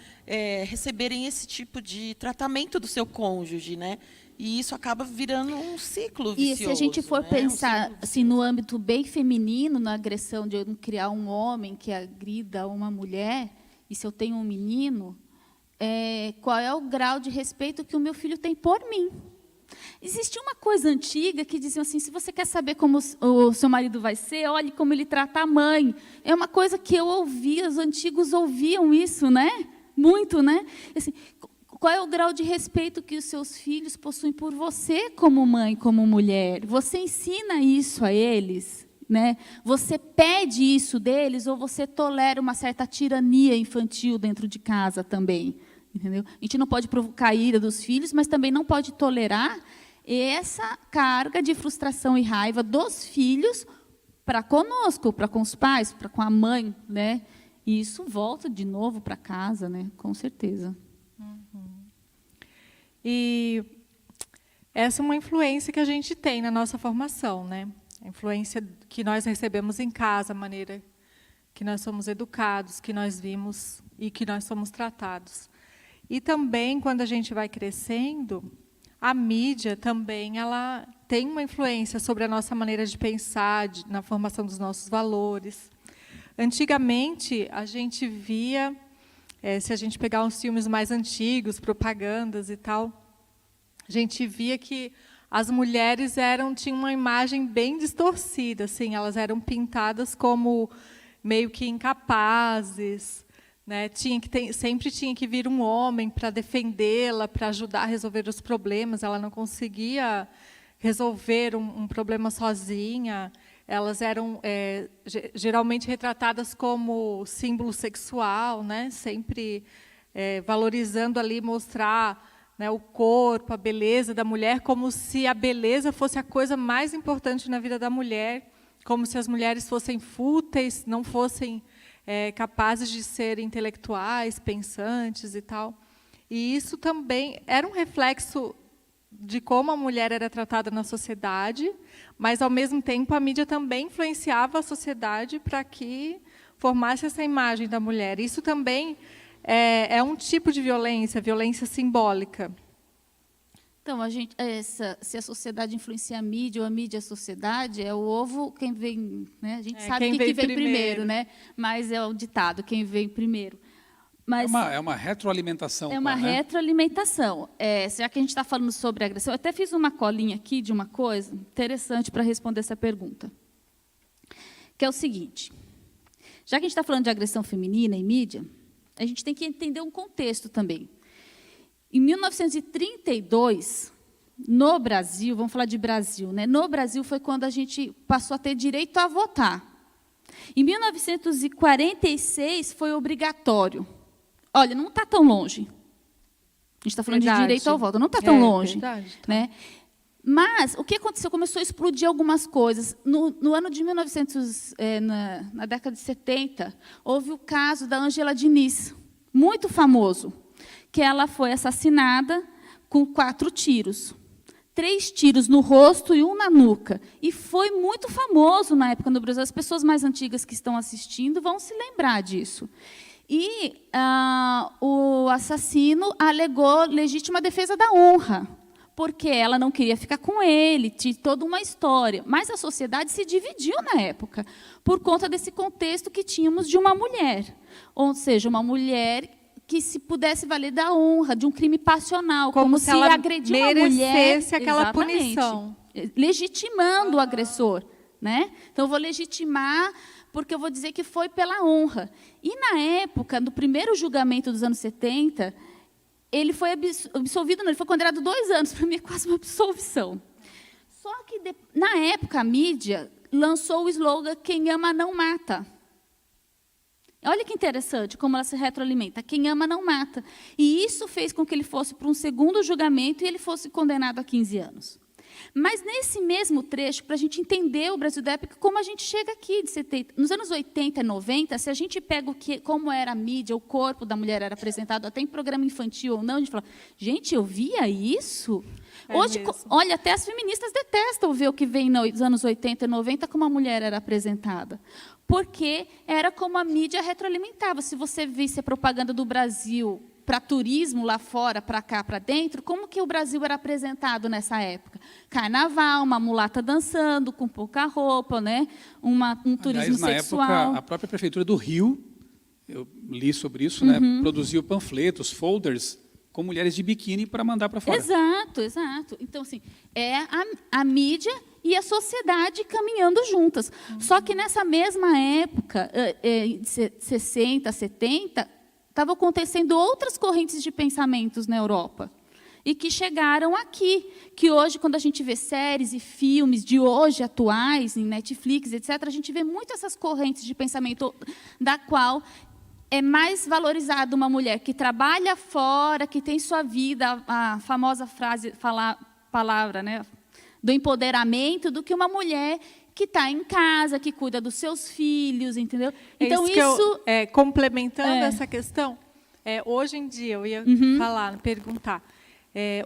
receberem esse tipo de tratamento do seu cônjuge, né? E isso acaba virando um ciclo vicioso. E se a gente for pensar assim, no âmbito bem feminino, na agressão de eu criar um homem que agrida uma mulher, e se eu tenho um menino, qual é o grau de respeito que o meu filho tem por mim? Existia uma coisa antiga que diziam assim, se você quer saber como o seu marido vai ser, olhe como ele trata a mãe. É uma coisa que eu ouvia, os antigos ouviam isso, né? Muito, né? Assim, qual é o grau de respeito que os seus filhos possuem por você como mãe, como mulher? Você ensina isso a eles? Né? Você pede isso deles ou você tolera uma certa tirania infantil dentro de casa também? Entendeu? A gente não pode provocar a ira dos filhos, mas também não pode tolerar essa carga de frustração e raiva dos filhos para conosco, para com os pais, para com a mãe, né? E isso volta de novo para casa, né? Com certeza. E essa é uma influência que a gente tem na nossa formação, né? A influência que nós recebemos em casa, a maneira que nós somos educados, que nós vimos e que nós somos tratados. E também, quando a gente vai crescendo, a mídia também ela tem uma influência sobre a nossa maneira de pensar, na formação dos nossos valores. Antigamente, a gente via, se a gente pegar uns filmes mais antigos, propagandas e tal, a gente via que as mulheres tinham uma imagem bem distorcida, assim, elas eram pintadas como meio que incapazes, né? Sempre tinha que vir um homem para defendê-la, para ajudar a resolver os problemas. Ela não conseguia resolver um problema sozinha. Elas eram geralmente retratadas como símbolo sexual, né? Sempre valorizando ali, mostrar, né, o corpo, a beleza da mulher, como se a beleza fosse a coisa mais importante na vida da mulher, como se as mulheres fossem fúteis, não fossem capazes de ser intelectuais, pensantes e tal. E isso também era um reflexo de como a mulher era tratada na sociedade, mas, ao mesmo tempo, a mídia também influenciava a sociedade para que formasse essa imagem da mulher. Isso também é um tipo de violência, violência simbólica. Então, se a sociedade influencia a mídia ou a mídia a sociedade, é o ovo quem vem, né? A gente sabe quem vem primeiro, né? Mas é o ditado, quem vem primeiro. Mas é uma retroalimentação. É uma retroalimentação. Já que a gente está falando sobre agressão, eu até fiz uma colinha aqui de uma coisa interessante para responder essa pergunta, que é o seguinte: já que a gente está falando de agressão feminina em mídia, a gente tem que entender um contexto também. Em 1932, no Brasil, vamos falar de Brasil, né? No Brasil foi quando a gente passou a ter direito a votar. Em 1946 foi obrigatório. Olha, não está tão longe. A gente está falando de direito ao voto, não está tão longe. Verdade, tá. Né? Mas o que aconteceu? Começou a explodir algumas coisas. No ano de 1900, na década de 70, houve o caso da Ângela Diniz, muito famoso, que ela foi assassinada com 4 tiros. 3 tiros no rosto e 1 na nuca. E foi muito famoso na época no Brasil. As pessoas mais antigas que estão assistindo vão se lembrar disso. E o assassino alegou legítima defesa da honra, porque ela não queria ficar com ele, tinha toda uma história. Mas a sociedade se dividiu na época, por conta desse contexto que tínhamos de uma mulher. Ou seja, uma mulher que se pudesse valer da honra, de um crime passional, como se ela agredir uma mulher, merecesse aquela exatamente, punição, legitimando o agressor, né? Então eu vou legitimar porque eu vou dizer que foi pela honra. E na época, no primeiro julgamento dos anos 70, ele foi absolvido, não, ele foi condenado 2 anos, para mim é quase uma absolvição. Só que na época a mídia lançou o slogan "Quem ama não mata". Olha que interessante como ela se retroalimenta. Quem ama não mata. E isso fez com que ele fosse para um segundo julgamento e ele fosse condenado a 15 anos. Mas, nesse mesmo trecho, para a gente entender o Brasil da época, como a gente chega aqui, de 70, nos anos 80 e 90, se a gente pega como era a mídia, o corpo da mulher era apresentado, até em programa infantil ou não, a gente fala, gente, eu via isso? Hoje, olha, até as feministas detestam ver o que vem nos anos 80 e 90, como a mulher era apresentada. Porque era como a mídia retroalimentava. Se você visse a propaganda do Brasil para turismo lá fora, para cá, para dentro, como que o Brasil era apresentado nessa época? Carnaval, uma mulata dançando, com pouca roupa, né? Um turismo sexual. Na época, a própria Prefeitura do Rio, eu li sobre isso, né? Produziu panfletos, folders, com mulheres de biquíni para mandar para fora. Exato, exato. Então, assim, é a mídia e a sociedade caminhando juntas. Só que nessa mesma época, 60, 70, estavam acontecendo outras correntes de pensamentos na Europa. E que chegaram aqui. Que hoje, quando a gente vê séries e filmes de hoje, atuais, em Netflix, etc., a gente vê muito essas correntes de pensamento, da qual é mais valorizada uma mulher que trabalha fora, que tem sua vida, a famosa frase, falar palavra, né, do empoderamento do que uma mulher que está em casa, que cuida dos seus filhos, entendeu? Então, complementando essa questão, hoje em dia, eu ia perguntar,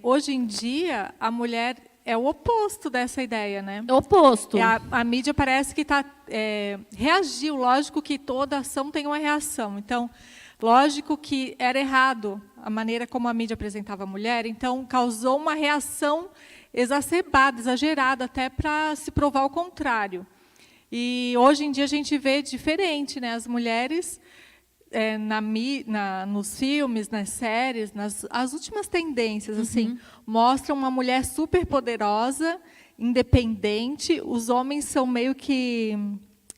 hoje em dia, a mulher é o oposto dessa ideia, né? É o oposto. A mídia parece que reagiu, lógico que toda ação tem uma reação, então, lógico que era errado a maneira como a mídia apresentava a mulher, então causou uma reação exacerbada, exagerada, até para se provar o contrário. E hoje em dia a gente vê diferente, né? As mulheres nos filmes, nas séries, as últimas tendências assim, mostram uma mulher super poderosa, independente. Os homens são meio que,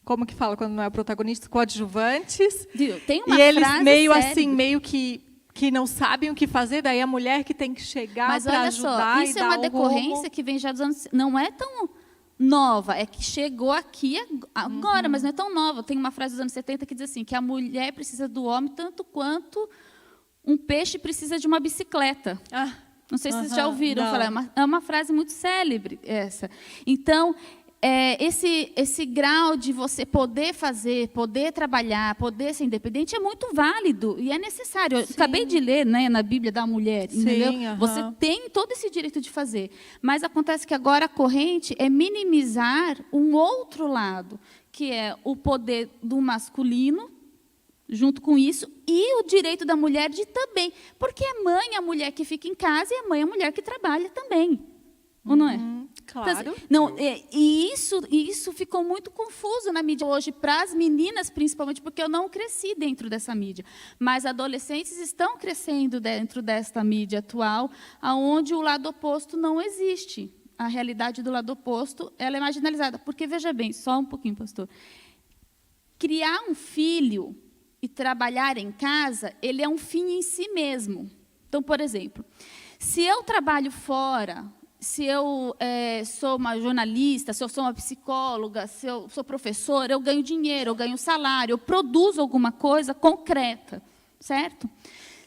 como que fala quando não é o protagonista, coadjuvantes. Tem uma e eles frase meio célebre. assim, meio que não sabem o que fazer, daí a mulher que tem que chegar para ajudar. Mas olha só, isso é uma decorrência rumo. que vem já dos anos... Não é tão nova, é que chegou aqui agora, mas não é tão nova. Tem uma frase dos anos 70 que diz assim, que a mulher precisa do homem tanto quanto um peixe precisa de uma bicicleta. Não sei se vocês já ouviram falar, é uma frase muito célebre essa. Então, esse grau de você poder fazer, poder trabalhar, poder ser independente é muito válido e é necessário. Eu acabei de ler, né, na Bíblia da mulher, entendeu? Você tem todo esse direito de fazer. Mas acontece que agora a corrente é minimizar um outro lado, que é o poder do masculino, junto com isso, e o direito da mulher de também. Porque é mãe a mulher que fica em casa e é mãe a mulher que trabalha também. Ou não é? Claro. Não, e isso ficou muito confuso na mídia hoje, para as meninas, principalmente, porque eu não cresci dentro dessa mídia. Mas adolescentes estão crescendo dentro desta mídia atual, onde o lado oposto não existe. A realidade do lado oposto ela é marginalizada. Porque, veja bem, só um pouquinho, pastor. Criar um filho e trabalhar em casa, ele é um fim em si mesmo. Então, por exemplo, se eu trabalho fora... Se eu sou uma jornalista, se eu sou uma psicóloga, se eu sou professora, eu ganho dinheiro, eu ganho salário, eu produzo alguma coisa concreta, certo?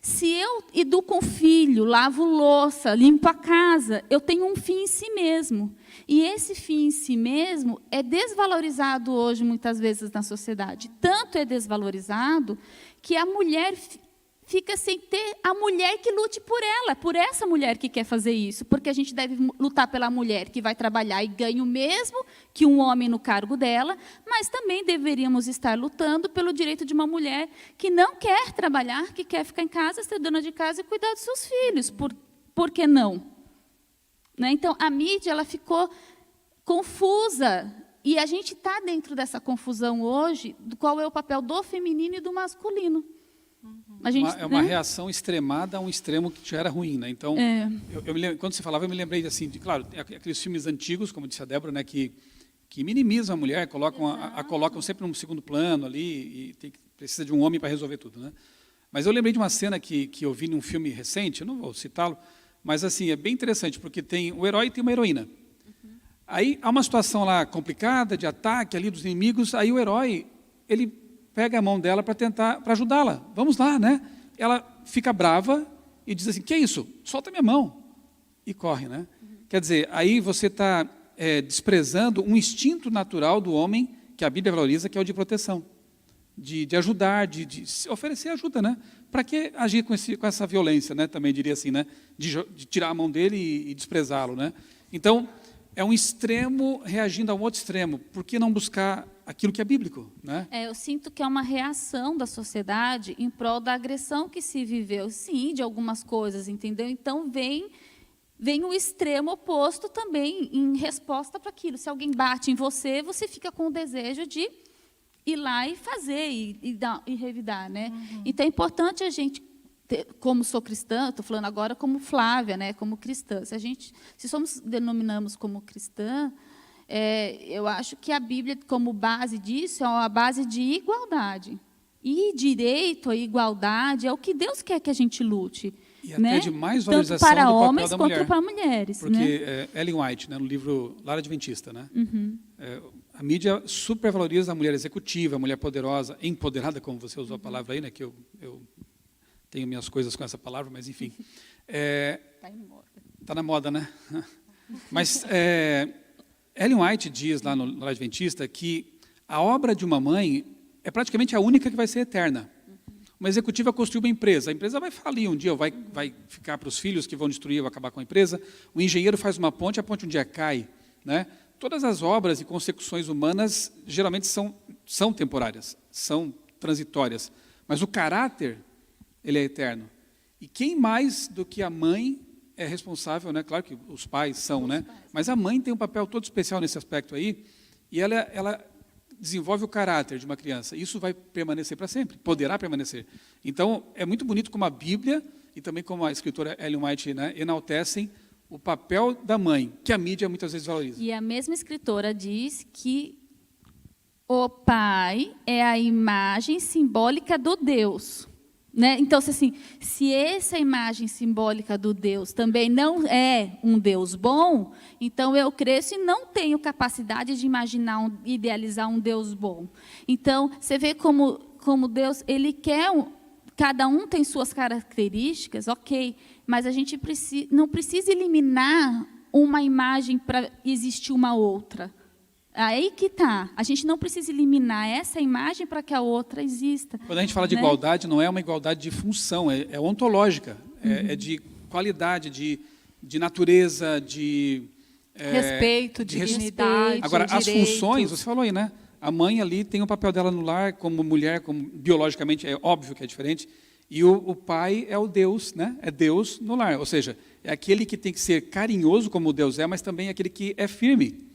Se eu educo um filho, lavo louça, limpo a casa, eu tenho um fim em si mesmo. E esse fim em si mesmo é desvalorizado hoje, muitas vezes, na sociedade. Tanto é desvalorizado que a mulher... fica sem ter a mulher que lute por ela, por essa mulher que quer fazer isso. Porque a gente deve lutar pela mulher que vai trabalhar e ganha o mesmo que um homem no cargo dela, mas também deveríamos estar lutando pelo direito de uma mulher que não quer trabalhar, que quer ficar em casa, ser dona de casa e cuidar dos seus filhos. Por que não? Né? Então, a mídia ela ficou confusa. E a gente está dentro dessa confusão hoje, do qual é o papel do feminino e do masculino. É uma reação extremada a um extremo que já era ruim, né? Então, eu me lembro, quando você falava, eu me lembrei assim, claro, aqueles filmes antigos, como disse a Débora, né, que minimizam a mulher, colocam sempre num segundo plano ali e precisa de um homem para resolver tudo, né? Mas eu lembrei de uma cena que eu vi num filme recente, eu não vou citá-lo, mas assim é bem interessante porque tem o herói e tem uma heroína. Aí há uma situação lá complicada de ataque ali dos inimigos, aí o herói ele pega a mão dela para ajudá-la. Vamos lá, né? Ela fica brava e diz assim, que é isso? Solta minha mão. E corre, né? Quer dizer, aí você está desprezando um instinto natural do homem, que a Bíblia valoriza, que é o de proteção. De ajudar, de oferecer ajuda, né? Para que agir com essa violência, né? Também diria assim, né? De tirar a mão dele e desprezá-lo, né? Então, é um extremo reagindo a um outro extremo. Por que não buscar aquilo que é bíblico, né? Eu sinto que é uma reação da sociedade em prol da agressão que se viveu, sim, de algumas coisas, entendeu? Então, vem o extremo oposto também em resposta para aquilo. Se alguém bate em você, você fica com o desejo de ir lá e fazer, e revidar, né? Então, é importante a gente, como sou cristã, estou falando agora como Flávia, né, como cristã. Se denominamos como cristã, eu acho que a Bíblia, como base disso, é uma base de igualdade. E direito à igualdade é o que Deus quer que a gente lute. E né? até de mais valorização tanto para do papel homens da quanto mulher. para mulheres. Porque né? Ellen White, né, no livro Lar Adventista, né, a mídia supervaloriza a mulher executiva, a mulher poderosa, empoderada, como você usou a palavra aí, né, que eu tenho minhas coisas com essa palavra, mas enfim. Está em moda. Está na moda, né? Mas Ellen White diz lá no Lar Adventista que a obra de uma mãe é praticamente a única que vai ser eterna. Uma executiva construiu uma empresa, a empresa vai falir um dia, ou vai ficar para os filhos que vão destruir ou acabar com a empresa. O engenheiro faz uma ponte, a ponte um dia cai, né? Todas as obras e consecuções humanas geralmente são temporárias, são transitórias, mas o caráter, ele é eterno. E quem mais do que a mãe é responsável, né? Claro que os pais são, né? Mas a mãe tem um papel todo especial nesse aspecto aí, e ela desenvolve o caráter de uma criança. Isso vai permanecer para sempre, poderá permanecer. Então, é muito bonito como a Bíblia e também como a escritora Ellen White, né, enaltecem o papel da mãe, que a mídia muitas vezes valoriza. E a mesma escritora diz que o pai é a imagem simbólica do Deus. Né? Então, assim, se essa imagem simbólica do Deus também não é um Deus bom, então eu cresço e não tenho capacidade de imaginar, idealizar um Deus bom. Então, você vê como Deus, ele quer, cada um tem suas características, ok, mas a gente não precisa eliminar uma imagem para existir uma outra. Aí que está. A gente não precisa eliminar essa imagem para que a outra exista. Quando a gente fala de igualdade, não é uma igualdade de função, é ontológica, é de qualidade, de natureza, de respeito, de dignidade. Agora, as direitos. Funções, você falou aí, né? A mãe ali tem o papel dela no lar, como mulher, como biologicamente, é óbvio que é diferente. E o pai é o Deus, né? É Deus no lar. Ou seja, é aquele que tem que ser carinhoso, como Deus é, mas também é aquele que é firme,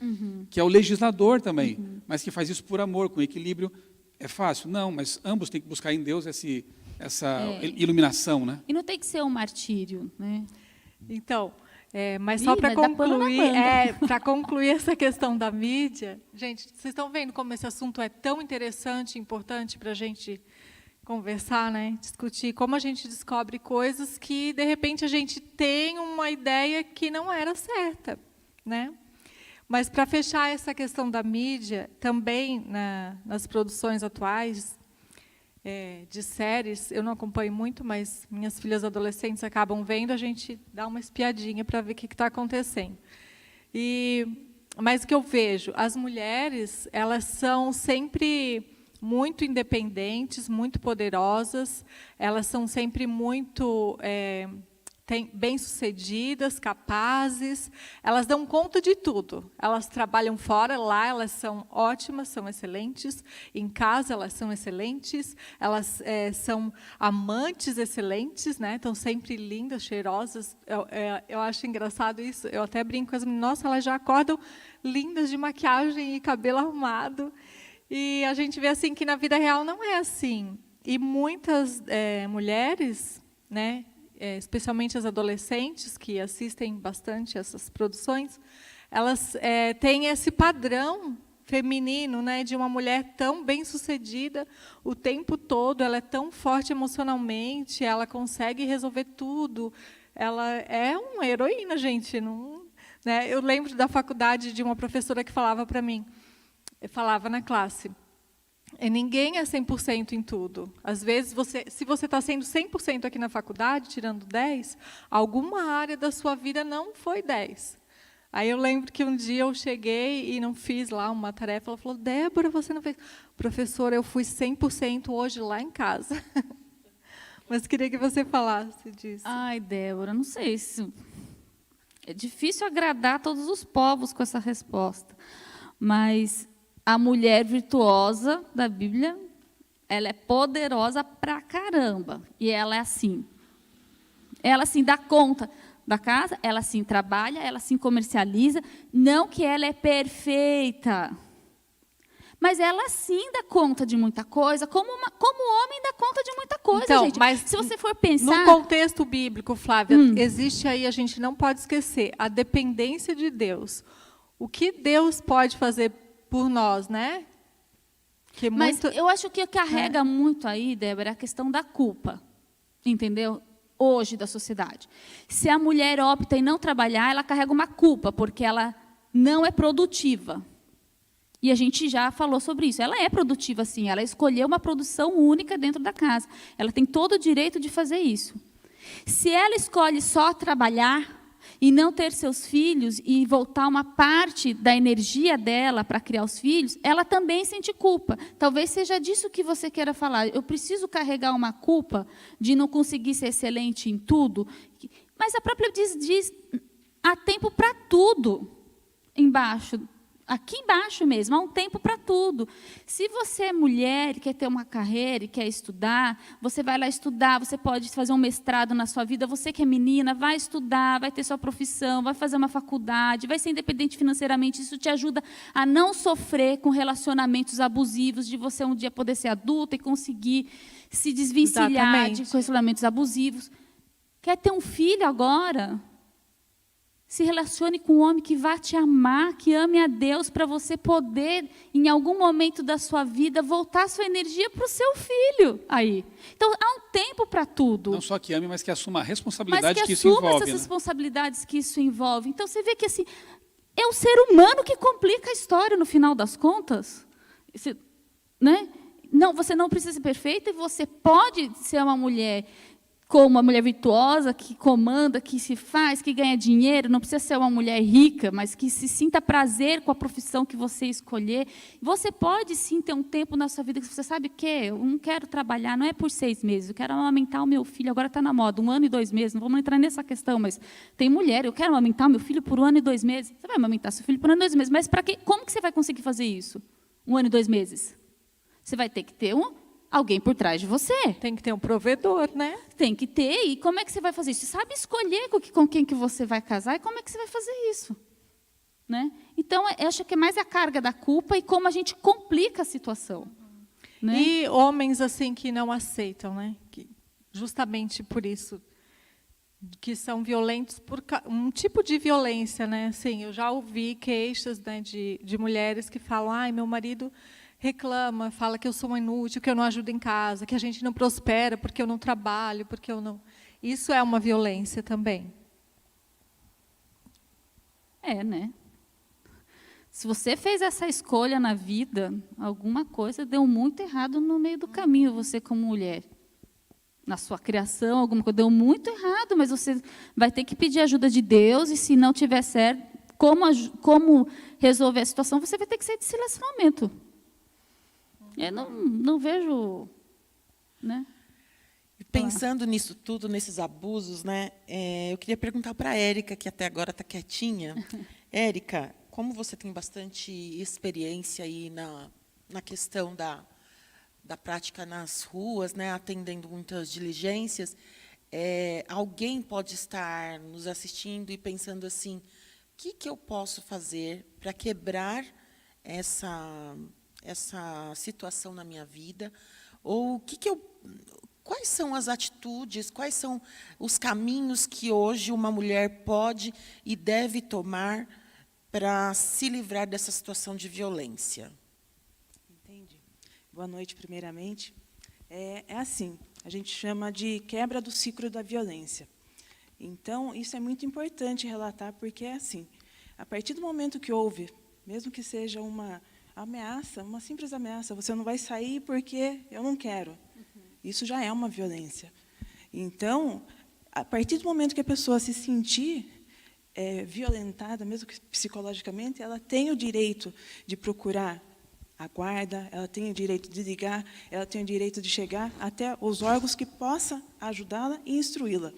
que é o legislador também, mas que faz isso por amor, com equilíbrio. É fácil? Não, mas ambos têm que buscar em Deus essa iluminação, né? E não tem que ser um martírio, né? Então, mas só para concluir essa questão da mídia, gente, vocês estão vendo como esse assunto é tão interessante e importante para a gente conversar, né? Discutir como a gente descobre coisas que, de repente, a gente tem uma ideia que não era certa, né? Mas, para fechar essa questão da mídia, também nas produções atuais de séries, eu não acompanho muito, mas minhas filhas adolescentes acabam vendo, a gente dá uma espiadinha para ver o que está acontecendo. Mas o que eu vejo, as mulheres, elas são sempre muito independentes, muito poderosas, elas são sempre muito bem-sucedidas, capazes, elas dão conta de tudo. Elas trabalham fora, lá elas são ótimas, são excelentes, em casa elas são excelentes, elas são amantes excelentes, né? Estão sempre lindas, cheirosas. Eu acho engraçado isso, eu até brinco com as meninas, nossa, elas já acordam lindas de maquiagem e cabelo arrumado. E a gente vê assim que na vida real não é assim. E muitas mulheres, né, especialmente as adolescentes que assistem bastante essas produções, elas têm esse padrão feminino, né, de uma mulher tão bem-sucedida o tempo todo, ela é tão forte emocionalmente, ela consegue resolver tudo. Ela é uma heroína, gente. Não, né? Eu lembro da faculdade de uma professora que falava para mim, falava na classe, ninguém é 100% em tudo. Às vezes, se você está sendo 100% aqui na faculdade, tirando 10, alguma área da sua vida não foi 10. Aí eu lembro que um dia eu cheguei e não fiz lá uma tarefa, ela falou, Débora, você não fez. Professora, eu fui 100% hoje lá em casa. Mas queria que você falasse disso. Ai, Débora, não sei se... É difícil agradar todos os povos com essa resposta. Mas a mulher virtuosa da Bíblia, ela é poderosa pra caramba. E ela é assim. Ela, assim, dá conta da casa, ela, assim, trabalha, ela, assim, comercializa. Não que ela é perfeita. Mas ela, sim, dá conta de muita coisa, como o homem dá conta de muita coisa, então, gente. Mas se você for pensar... No contexto bíblico, Flávia, existe aí, a gente não pode esquecer, a dependência de Deus. O que Deus pode fazer por nós, né? Mas eu acho que carrega muito aí, Débora, a questão da culpa, entendeu? Hoje, da sociedade. Se a mulher opta em não trabalhar, ela carrega uma culpa, porque ela não é produtiva. E a gente já falou sobre isso. Ela é produtiva, sim. Ela escolheu uma produção única dentro da casa. Ela tem todo o direito de fazer isso. Se ela escolhe só trabalhar, e não ter seus filhos e voltar uma parte da energia dela para criar os filhos, ela também sente culpa. Talvez seja disso que você queira falar. Eu preciso carregar uma culpa de não conseguir ser excelente em tudo. Mas a própria diz há tempo para tudo embaixo. Aqui embaixo mesmo, há um tempo para tudo. Se você é mulher e quer ter uma carreira e quer estudar, você vai lá estudar, você pode fazer um mestrado na sua vida. Você que é menina, vai estudar, vai ter sua profissão, vai fazer uma faculdade, vai ser independente financeiramente. Isso te ajuda a não sofrer com relacionamentos abusivos, de você um dia poder ser adulta e conseguir se desvencilhar de relacionamentos abusivos. Quer ter um filho agora? Se relacione com um homem que vai te amar, que ame a Deus, para você poder, em algum momento da sua vida, voltar a sua energia para o seu filho. Aí. Então, há um tempo para tudo. Não só que ame, mas que assuma a responsabilidade que isso assuma envolve. Essas né? responsabilidades que isso envolve. Então, você vê que assim, é o ser humano que complica a história, no final das contas. Né? Não, você não precisa ser perfeita, e você pode ser uma mulher como uma mulher virtuosa, que comanda, que se faz, que ganha dinheiro, não precisa ser uma mulher rica, mas que se sinta prazer com a profissão que você escolher. Você pode, sim, ter um tempo na sua vida que você sabe o quê? Eu não quero trabalhar, não é por 6 meses, eu quero amamentar o meu filho, agora está na moda, 1 ano e 2 meses, não vamos entrar nessa questão, mas tem mulher, eu quero amamentar o meu filho por 1 ano e 2 meses. Você vai amamentar seu filho por 1 ano e 2 meses, mas para quê? Como que você vai conseguir fazer isso? 1 ano e 2 meses? Você vai ter que ter alguém por trás de você. Tem que ter um provedor, né? Tem que ter. E como é que você vai fazer isso? Você sabe escolher com quem que você vai casar e como é que você vai fazer isso. Né? Então, eu acho que é mais a carga da culpa e como a gente complica a situação. Né? E homens assim que não aceitam, né? Que, justamente por isso, que são violentos por um tipo de violência, né? Assim, eu já ouvi queixas, né, de mulheres que falam: ai, meu marido reclama, fala que eu sou uma inútil, que eu não ajudo em casa, que a gente não prospera porque eu não trabalho, porque eu não... Isso é uma violência também. É, né? Se você fez essa escolha na vida, alguma coisa deu muito errado no meio do caminho, você como mulher. Na sua criação, alguma coisa deu muito errado, mas você vai ter que pedir ajuda de Deus, e se não tiver certo, como resolver a situação, você vai ter que sair desse relacionamento. Eu não vejo... Né? Pensando nisso tudo, nesses abusos, né, eu queria perguntar para a Érica, que até agora está quietinha. Érica, como você tem bastante experiência aí na questão da prática nas ruas, né, atendendo muitas diligências, alguém pode estar nos assistindo e pensando assim: o que eu posso fazer para quebrar essa situação na minha vida? Ou quais são as atitudes, quais são os caminhos que hoje uma mulher pode e deve tomar para se livrar dessa situação de violência? Entendi. Boa noite, primeiramente. É assim, a gente chama de quebra do ciclo da violência. Então, isso é muito importante relatar, porque é assim, a partir do momento que houve, mesmo que seja uma ameaça, uma simples ameaça, você não vai sair porque eu não quero. Isso já é uma violência. Então, a partir do momento que a pessoa se sentir violentada, mesmo que psicologicamente, ela tem o direito de procurar a guarda, ela tem o direito de ligar, ela tem o direito de chegar até os órgãos que possam ajudá-la e instruí-la.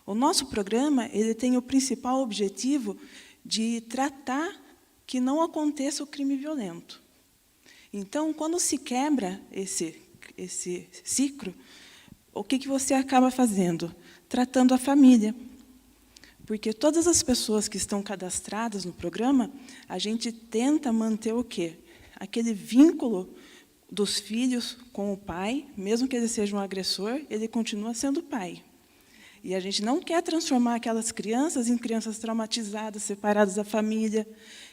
O nosso programa ele tem o principal objetivo de tratar que não aconteça o crime violento. Então, quando se quebra esse ciclo, o que você acaba fazendo? Tratando a família. Porque todas as pessoas que estão cadastradas no programa, a gente tenta manter o quê? Aquele vínculo dos filhos com o pai, mesmo que ele seja um agressor, ele continua sendo pai. E a gente não quer transformar aquelas crianças em crianças traumatizadas, separadas da família,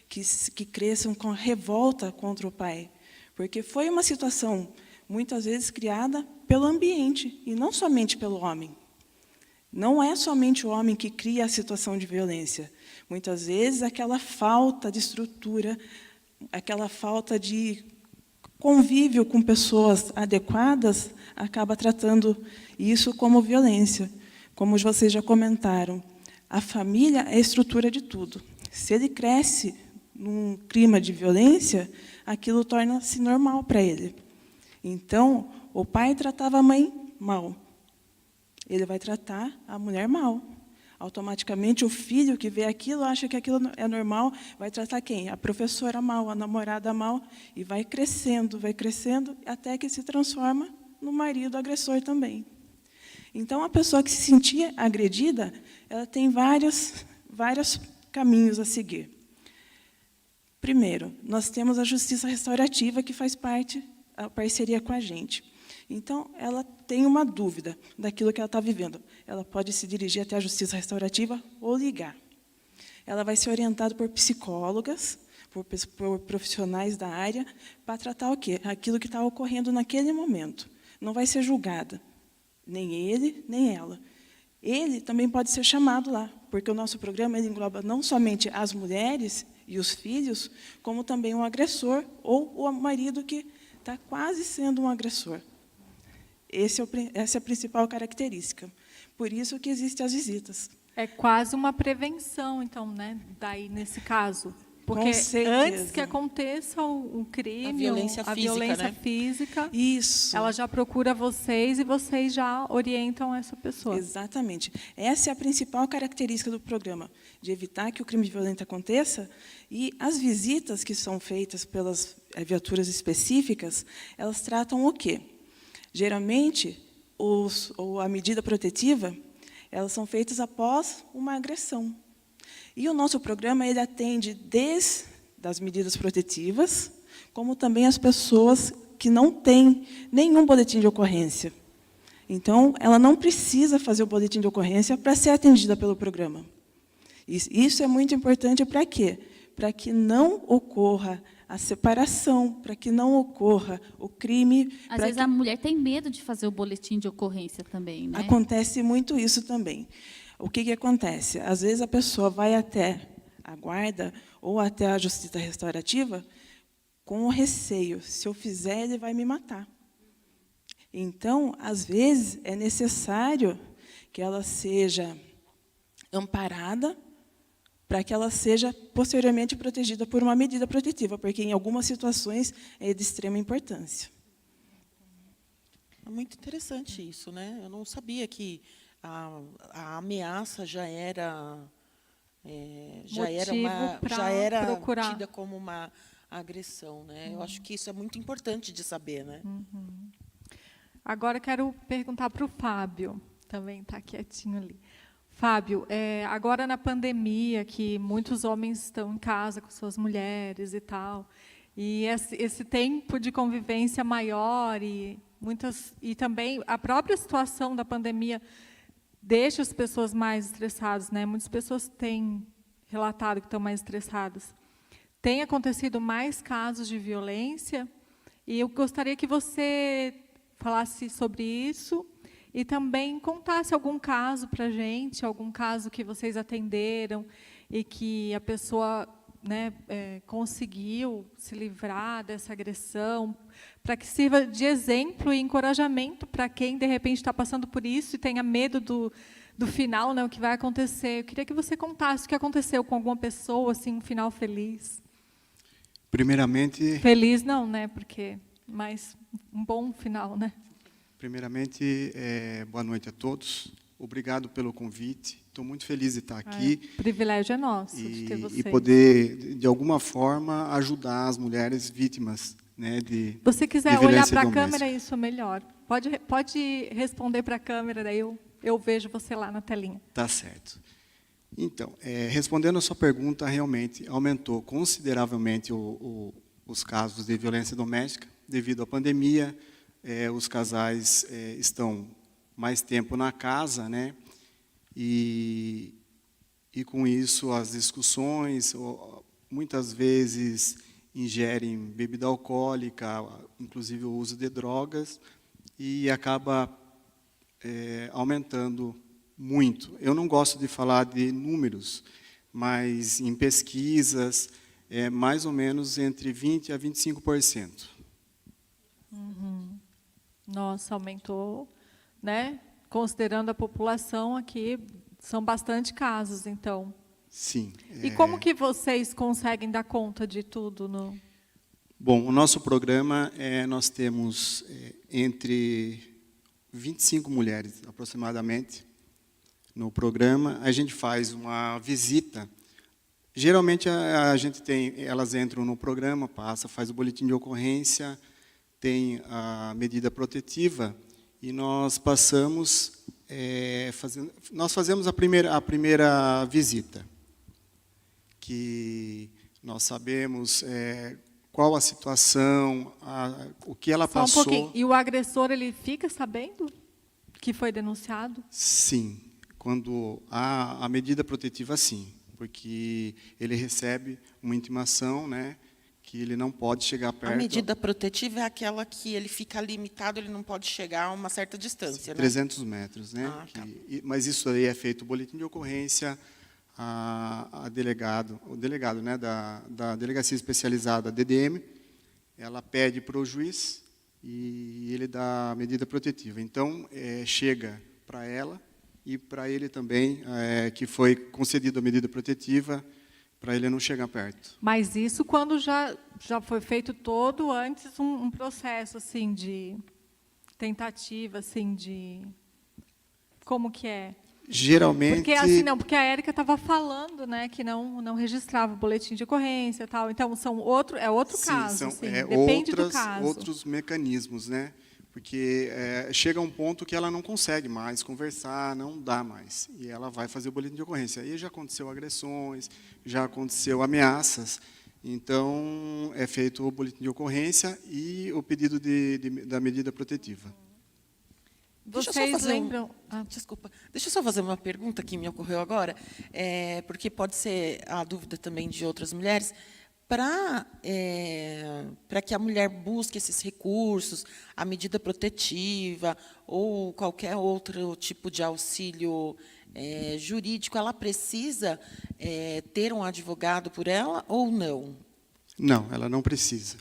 que cresçam com revolta contra o pai. Porque foi uma situação, muitas vezes, criada pelo ambiente, e não somente pelo homem. Não é somente o homem que cria a situação de violência. Muitas vezes, aquela falta de estrutura, aquela falta de convívio com pessoas adequadas, acaba tratando isso como violência. Como vocês já comentaram, a família é a estrutura de tudo. Se ele cresce num clima de violência, aquilo torna-se normal para ele. Então, o pai tratava a mãe mal. Ele vai tratar a mulher mal. Automaticamente, o filho que vê aquilo, acha que aquilo é normal, vai tratar quem? A professora mal, a namorada mal, e vai crescendo, até que se transforma no marido agressor também. Então, a pessoa que se sentia agredida, ela tem vários caminhos a seguir. Primeiro, nós temos a justiça restaurativa, que faz parte, a parceria com a gente. Então, ela tem uma dúvida daquilo que ela está vivendo. Ela pode se dirigir até a justiça restaurativa ou ligar. Ela vai ser orientada por psicólogas, por profissionais da área, para tratar o quê? Aquilo que está ocorrendo naquele momento. Não vai ser julgada, nem ele, nem ela. Ele também pode ser chamado lá, porque o nosso programa ele engloba não somente as mulheres e os filhos, como também o agressor ou o marido que está quase sendo um agressor. Essa é a principal característica. Por isso que existem as visitas. É quase uma prevenção, então, né? Daí, nesse caso. Porque Com certeza. antes que aconteça o crime, A violência física, violência né? física, Isso. ela já procura vocês e vocês já orientam essa pessoa. Exatamente. Essa é a principal característica do programa, de evitar que o crime violento aconteça. E as visitas que são feitas pelas viaturas específicas, elas tratam o quê? Geralmente, a medida protetiva, elas são feitas após uma agressão. E o nosso programa ele atende desde as medidas protetivas, como também as pessoas que não têm nenhum boletim de ocorrência. Então, ela não precisa fazer o boletim de ocorrência para ser atendida pelo programa. Isso é muito importante para quê? Para que não ocorra a separação, para que não ocorra o crime. Às vezes a mulher tem medo de fazer o boletim de ocorrência também, né? Acontece muito isso também. O que acontece? Às vezes a pessoa vai até a guarda ou até a justiça restaurativa com o receio, se eu fizer, ele vai me matar. Então, às vezes, é necessário que ela seja amparada para que ela seja posteriormente protegida por uma medida protetiva, porque em algumas situações é de extrema importância. É muito interessante isso, né? Eu não sabia que a ameaça já era procurar. tida como uma agressão, né? Eu acho que isso é muito importante de saber, né? Agora, quero perguntar para o Fábio, também está quietinho ali. Fábio, agora na pandemia, que muitos homens estão em casa com suas mulheres e tal, e esse tempo de convivência maior e também a própria situação da pandemia deixa as pessoas mais estressadas, né? Muitas pessoas têm relatado que estão mais estressadas. Tem acontecido mais casos de violência, e eu gostaria que você falasse sobre isso e também contasse algum caso para a gente, algum caso que vocês atenderam e que a pessoa, né, conseguiu se livrar dessa agressão, para que sirva de exemplo e encorajamento para quem, de repente, está passando por isso e tenha medo do final, né, o que vai acontecer. Eu queria que você contasse o que aconteceu com alguma pessoa, assim, um final feliz. Primeiramente... Feliz não, né, mas um bom final, né? Primeiramente, boa noite a todos. Obrigado pelo convite. Estou muito feliz de estar aqui. O privilégio é nosso de ter vocês. E poder, de alguma forma, ajudar as mulheres vítimas, né, de Se você quiser de olhar violência para a doméstica. câmera, isso é melhor. Pode responder para a câmera, daí eu vejo você lá na telinha. Tá certo. Então, respondendo a sua pergunta, realmente aumentou consideravelmente os casos de violência doméstica devido à pandemia. Os casais estão mais tempo na casa, né? E com isso as discussões, muitas vezes ingerem bebida alcoólica, inclusive o uso de drogas, e acaba aumentando muito. Eu não gosto de falar de números, mas em pesquisas é mais ou menos entre 20% a 25%. Nossa, aumentou, né? Considerando a população aqui, São bastante casos, então. Sim. E como que vocês conseguem dar conta de tudo? Bom, o nosso programa, nós temos entre 25 mulheres, aproximadamente, no programa. A gente faz uma visita. Geralmente, a gente elas entram no programa, faz o boletim de ocorrência, tem a medida protetiva, e nós passamos, nós fazemos a primeira visita, que nós sabemos qual a situação, o que ela Só passou. um pouquinho. E o agressor, ele fica sabendo que foi denunciado? Sim, quando há a medida protetiva, sim, porque ele recebe uma intimação, né, que ele não pode chegar perto. A medida protetiva é aquela que ele fica limitado, ele não pode chegar a uma certa distância, né? 300 metros, né? Ah, tá. Mas isso aí é feito o boletim de ocorrência, o delegado, né, da Delegacia Especializada DDM, ela pede para o juiz e ele dá a medida protetiva. Então, chega para ela e para ele também, que foi concedida a medida protetiva, para ele não chegar perto. Mas isso quando já foi feito todo antes um processo assim de tentativa, assim de como que é? Geralmente. Porque assim não, porque a Érica estava falando, né, que não registrava o boletim de ocorrência, e tal. Então é outro Sim, caso, assim, depende do caso. Outros mecanismos, né? Porque chega um ponto que ela não consegue mais conversar, não dá mais, e ela vai fazer o boletim de ocorrência. Aí já aconteceu agressões, já aconteceu ameaças, então é feito o boletim de ocorrência e o pedido da medida protetiva. Deixa eu só Vocês fazer lembram? Desculpa. Deixa eu só fazer uma pergunta que me ocorreu agora, porque pode ser a dúvida também de outras mulheres. Para que a mulher busque esses recursos, a medida protetiva ou qualquer outro tipo de auxílio jurídico, ela precisa ter um advogado por ela ou não? Não, ela não precisa.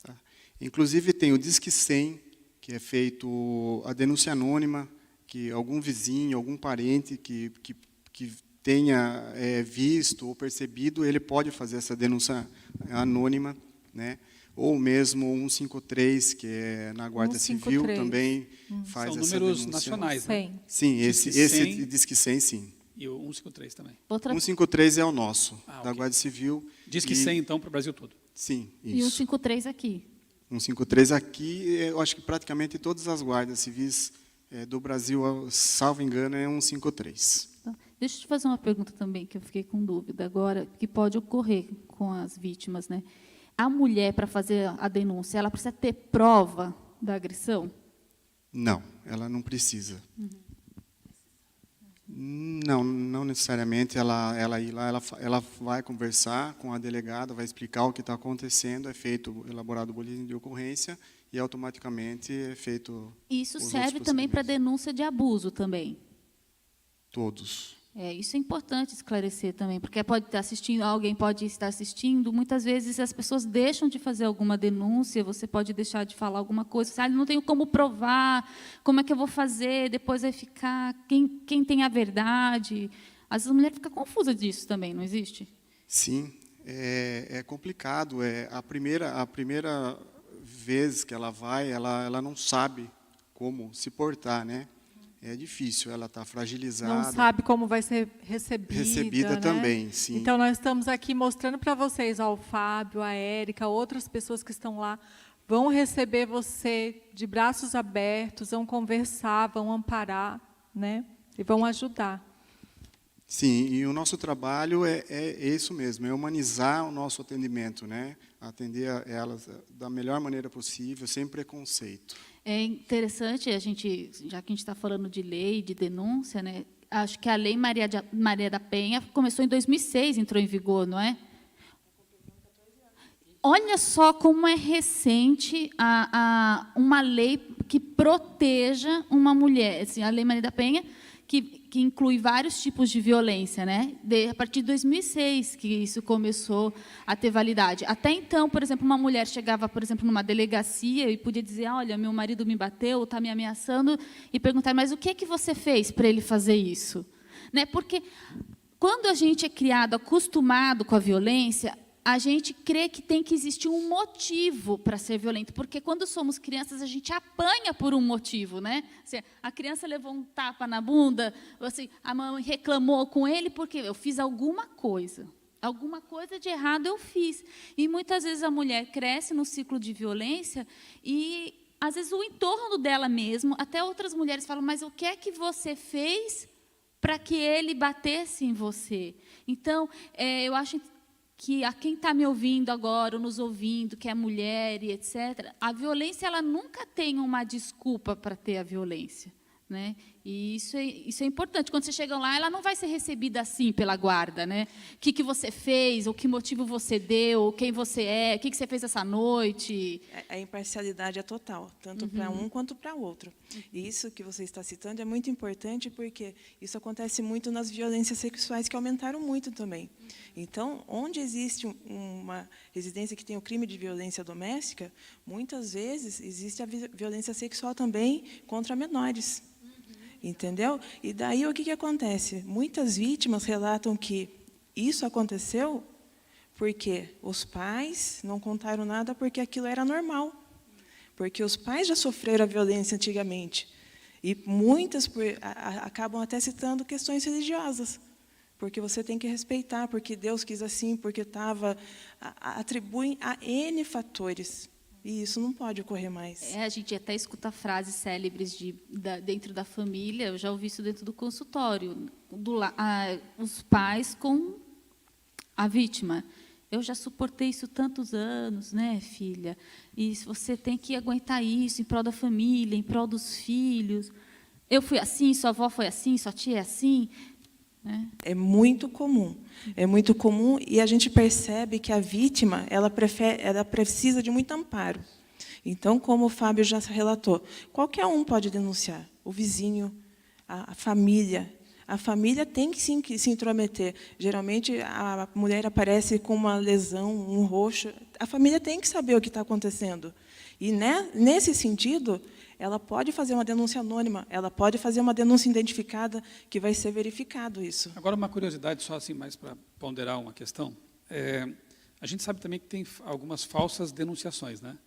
Tá? Inclusive, tem o Disque 100, que é feito a denúncia anônima, que algum vizinho, algum parente que tenha visto ou percebido, ele pode fazer essa denúncia anônima, né? Ou mesmo 153, que é na Guarda 153. Civil, também faz São essa números denúncia. nacionais, né? Sim. Sim, Disque esse 100. Disque 100, sim. E o 153 também. 153 é o nosso, da ok. Guarda Civil. Diz que e- 100, então, para o Brasil todo. Sim, E o isso. 53 aqui. 153 aqui, eu acho que praticamente todas as guardas civis do Brasil, salvo engano, é 153. Tá? Deixa eu te fazer uma pergunta também, que eu fiquei com dúvida agora, que pode ocorrer com as vítimas, né? A mulher, para fazer a denúncia, ela precisa ter prova da agressão? Não, ela não precisa. Não necessariamente ela ir lá, ela vai conversar com a delegada, vai explicar o que está acontecendo, é feito, elaborado o boletim de ocorrência e automaticamente é feito Isso os serve outros também para procedimentos. denúncia de abuso também. Todos. Isso é importante esclarecer também, porque alguém pode estar assistindo, muitas vezes as pessoas deixam de fazer alguma denúncia, você pode deixar de falar alguma coisa, não tenho como provar, como é que eu vou fazer, depois vai ficar quem tem a verdade. Às vezes a mulher fica confusa disso também, não existe? Sim, é complicado. A primeira vez que ela vai, ela não sabe como se portar, né? É difícil, ela está fragilizada. Não sabe como vai ser recebida. Recebida né? também, sim. Então, nós estamos aqui mostrando para vocês, o Fábio, a Érica, outras pessoas que estão lá, vão receber você de braços abertos, vão conversar, vão amparar, né? E vão ajudar. Sim, e o nosso trabalho é isso mesmo, é humanizar o nosso atendimento, né? Atender a elas da melhor maneira possível, sem preconceito. É interessante, já que a gente está falando de lei, de denúncia, né? Acho que a Lei Maria da Penha começou em 2006, entrou em vigor, não é? Olha só como é recente uma lei que proteja uma mulher. Assim, a Lei Maria da Penha, que inclui vários tipos de violência, né? A partir de 2006 que isso começou a ter validade. Até então, por exemplo, uma mulher chegava, por exemplo, numa delegacia e podia dizer, olha, meu marido me bateu, está me ameaçando, e perguntar, mas o que você fez para ele fazer isso? né? Porque quando a gente é criado, acostumado com a violência, a gente crê que tem que existir um motivo para ser violento, porque quando somos crianças a gente apanha por um motivo, né? Assim, a criança levou um tapa na bunda, assim, a mãe reclamou com ele porque eu fiz alguma coisa de errado eu fiz. E muitas vezes a mulher cresce no ciclo de violência e às vezes o entorno dela mesmo, até outras mulheres falam, mas o que é que você fez para que ele batesse em você? Então, eu acho que a quem está me ouvindo agora, ou nos ouvindo, que é mulher e etc., a violência ela nunca tem uma desculpa para ter a violência, né? E isso é importante. Quando você chega lá, ela não vai ser recebida assim pela guarda, né? O que você fez, ou que motivo você deu, quem você é, o que você fez essa noite. A imparcialidade é total, tanto para um quanto para o outro. E isso que você está citando é muito importante, porque isso acontece muito nas violências sexuais, que aumentaram muito também. Então, onde existe uma residência que tem o crime de violência doméstica, muitas vezes existe a violência sexual também contra menores. Entendeu? E daí o que acontece? Muitas vítimas relatam que isso aconteceu porque os pais não contaram nada porque aquilo era normal. Porque os pais já sofreram a violência antigamente. E muitas acabam até citando questões religiosas. Porque você tem que respeitar, porque Deus quis assim, porque atribuem a N fatores. E isso não pode ocorrer mais. A gente até escuta frases célebres dentro da família, eu já ouvi isso dentro do consultório, os pais com a vítima. Eu já suportei isso tantos anos, né, filha? E você tem que aguentar isso em prol da família, em prol dos filhos. Eu fui assim, sua avó foi assim, sua tia é assim. Né? É muito comum e a gente percebe que a vítima ela precisa de muito amparo. Então, como o Fábio já relatou, qualquer um pode denunciar, o vizinho, a família. A família tem que se intrometer. Geralmente, a mulher aparece com uma lesão, um roxo. A família tem que saber o que está acontecendo. E, nesse sentido, ela pode fazer uma denúncia anônima, ela pode fazer uma denúncia identificada, que vai ser verificado isso. Agora, uma curiosidade, só assim, mais para ponderar uma questão. A gente sabe também que tem algumas falsas denunciações, né?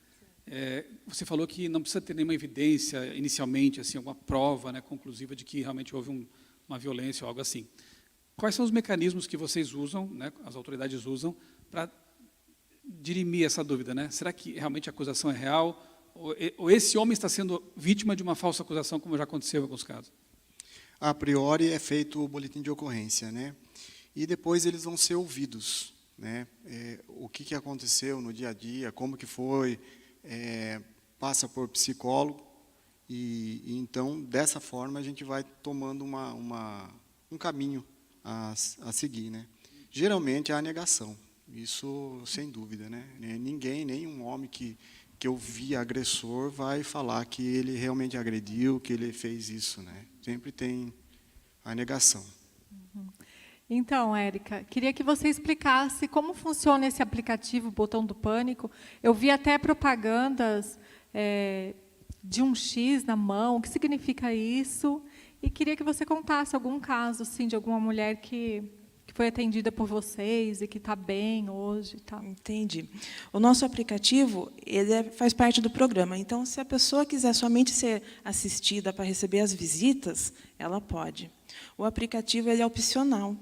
Você falou que não precisa ter nenhuma evidência, inicialmente, assim, alguma prova, né, conclusiva de que realmente houve uma violência ou algo assim. Quais são os mecanismos que vocês usam, né, as autoridades usam, para dirimir essa dúvida, né? Será que realmente a acusação é real? Ou esse homem está sendo vítima de uma falsa acusação, como já aconteceu em alguns casos? A priori é feito o boletim de ocorrência, né? E depois eles vão ser ouvidos, né? O que aconteceu no dia a dia, como que foi, passa por psicólogo, e então, dessa forma, a gente vai tomando um caminho a seguir, né? Geralmente é a negação, isso sem dúvida, né? Ninguém, nenhum homem que eu vi agressor vai falar que ele realmente agrediu, que ele fez isso, né? Sempre tem a negação. Então, Érica, queria que você explicasse como funciona esse aplicativo, o Botão do Pânico. Eu vi até propagandas de um X na mão, o que significa isso? E queria que você contasse algum caso assim, de alguma mulher que foi atendida por vocês e que está bem hoje e tal. Entendi. O nosso aplicativo faz parte do programa. Então, se a pessoa quiser somente ser assistida para receber as visitas, ela pode. O aplicativo é opcional.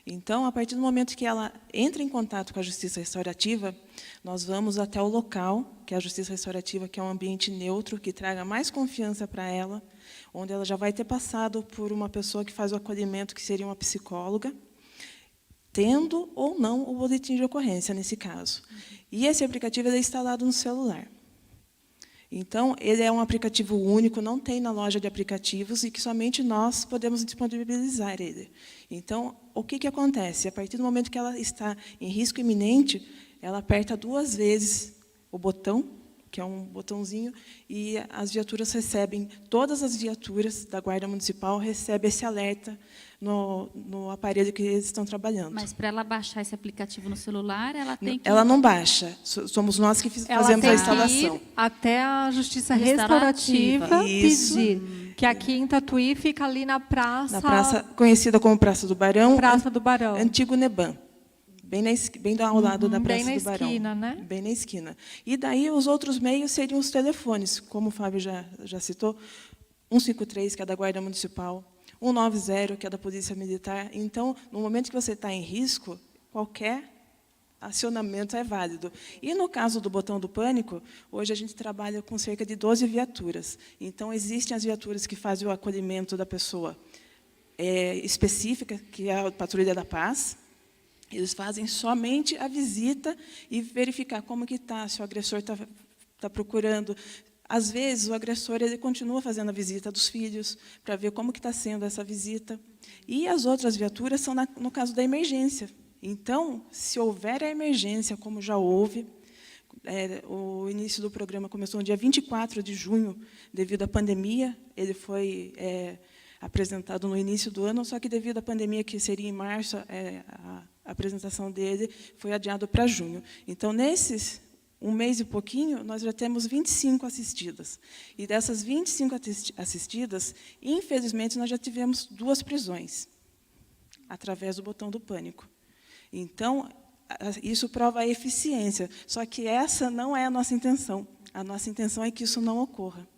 Então, a partir do momento que ela entra em contato com a Justiça Restaurativa, nós vamos até o local, que é a Justiça Restaurativa, que é um ambiente neutro, que traga mais confiança para ela, onde ela já vai ter passado por uma pessoa que faz o acolhimento, que seria uma psicóloga, tendo ou não o boletim de ocorrência, nesse caso. E esse aplicativo é instalado no celular. Então, ele é um aplicativo único, não tem na loja de aplicativos, e que somente nós podemos disponibilizar ele. Então, o que acontece? A partir do momento que ela está em risco iminente, ela aperta 2 vezes o botão, que é um botãozinho, e as viaturas recebem, todas as viaturas da Guarda Municipal recebem esse alerta no aparelho que eles estão trabalhando. Mas, para ela baixar esse aplicativo no celular, ela tem que... Ela não baixa, somos nós que fazemos a instalação. Ir até a Justiça Restaurativa Isso. pedir. Que aqui em Tatuí fica ali na praça... Na praça, conhecida como Praça do Barão. Praça do Barão. Antigo Neban. Bem ao lado da Praça bem do Barão. Bem na esquina, né? Bem na esquina. E daí os outros meios seriam os telefones, como o Fábio já citou, 153, que é da Guarda Municipal, 190, que é da Polícia Militar. Então, no momento que você está em risco, qualquer acionamento é válido. E, no caso do botão do pânico, hoje a gente trabalha com cerca de 12 viaturas. Então, existem as viaturas que fazem o acolhimento da pessoa específica, que é a Patrulha da Paz. Eles fazem somente a visita e verificar como que está, se o agressor está procurando. Às vezes, o agressor ele continua fazendo a visita dos filhos, para ver como que está sendo essa visita. E as outras viaturas são no caso da emergência. Então, se houver a emergência, como já houve, o início do programa começou no dia 24 de junho, devido à pandemia, ele foi apresentado no início do ano, só que devido à pandemia, que seria em março, a apresentação dele foi adiado para junho. Então, nesses um mês e pouquinho, nós já temos 25 assistidas. E dessas 25 assistidas, infelizmente, nós já tivemos 2 prisões, através do botão do pânico. Então, isso prova a eficiência. Só que essa não é a nossa intenção. A nossa intenção é que isso não ocorra.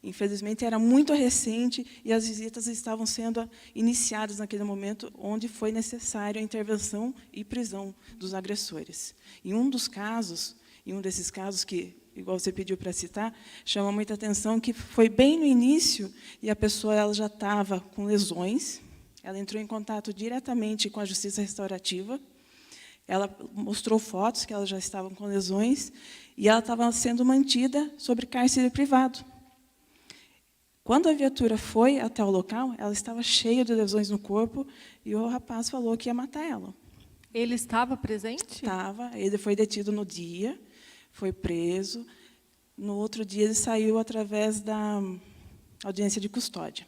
Infelizmente, era muito recente e as visitas estavam sendo iniciadas naquele momento onde foi necessária a intervenção e prisão dos agressores. Em um desses casos que, igual você pediu para citar, chama muita atenção que foi bem no início e a pessoa ela já estava com lesões, ela entrou em contato diretamente com a Justiça Restaurativa, ela mostrou fotos que ela já estava com lesões e ela estava sendo mantida sob cárcere privado. Quando a viatura foi até o local, ela estava cheia de lesões no corpo e o rapaz falou que ia matar ela. Ele estava presente? Estava. Ele foi detido no dia, foi preso. No outro dia, ele saiu através da audiência de custódia.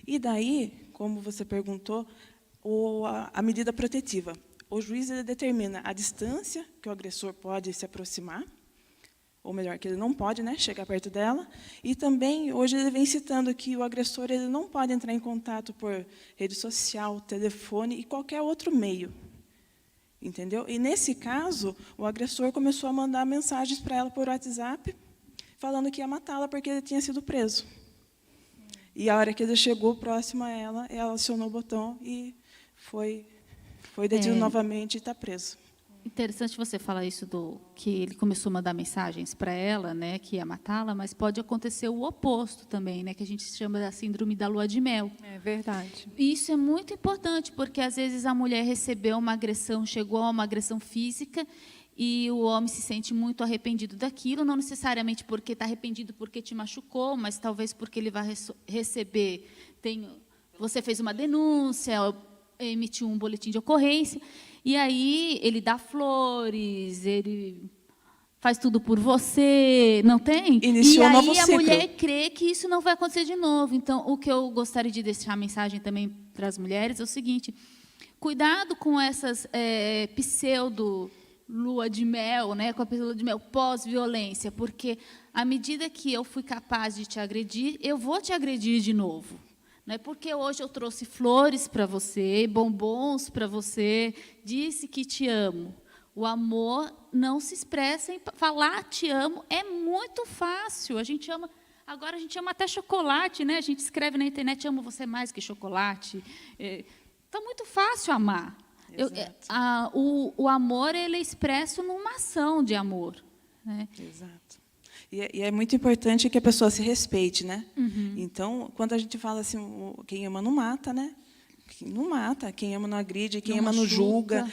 E daí, como você perguntou, a medida protetiva. O juiz ele determina a distância que o agressor pode se aproximar, ou melhor, que ele não pode, né, chegar perto dela. E também, hoje, ele vem citando que o agressor ele não pode entrar em contato por rede social, telefone e qualquer outro meio. Entendeu? E, nesse caso, o agressor começou a mandar mensagens para ela por WhatsApp, falando que ia matá-la porque ele tinha sido preso. E, a hora que ele chegou próximo a ela acionou o botão e foi detido novamente e está preso. Interessante você falar isso que ele começou a mandar mensagens para ela, né, que ia matá-la, mas pode acontecer o oposto também, né, que a gente chama da síndrome da lua de mel. É verdade. E isso é muito importante, porque às vezes a mulher recebeu uma agressão, chegou a uma agressão física, e o homem se sente muito arrependido daquilo, não necessariamente porque está arrependido porque te machucou, mas talvez porque ele vai receber, você fez uma denúncia, emitiu um boletim de ocorrência, e aí ele dá flores, ele faz tudo por você, não tem? Iniciou um novo a ciclo. mulher crê que isso não vai acontecer de novo. Então, o que eu gostaria de deixar a mensagem também para as mulheres é o seguinte: cuidado com essas pseudo lua de mel, né, com a lua de mel pós-violência, porque à medida que eu fui capaz de te agredir, eu vou te agredir de novo. Não é porque hoje eu trouxe flores para você, bombons para você, disse que te amo. O amor não se expressa em falar te amo, é muito fácil. A gente ama, agora a gente ama até chocolate, né? A gente escreve na internet, amo você mais que chocolate. Está muito fácil amar. O amor ele é expresso numa ação de amor, né? Exato. E é muito importante que a pessoa se respeite, né? Uhum. Então, quando a gente fala assim, quem ama não mata, né? Não mata, quem ama não agride, quem ama não julga.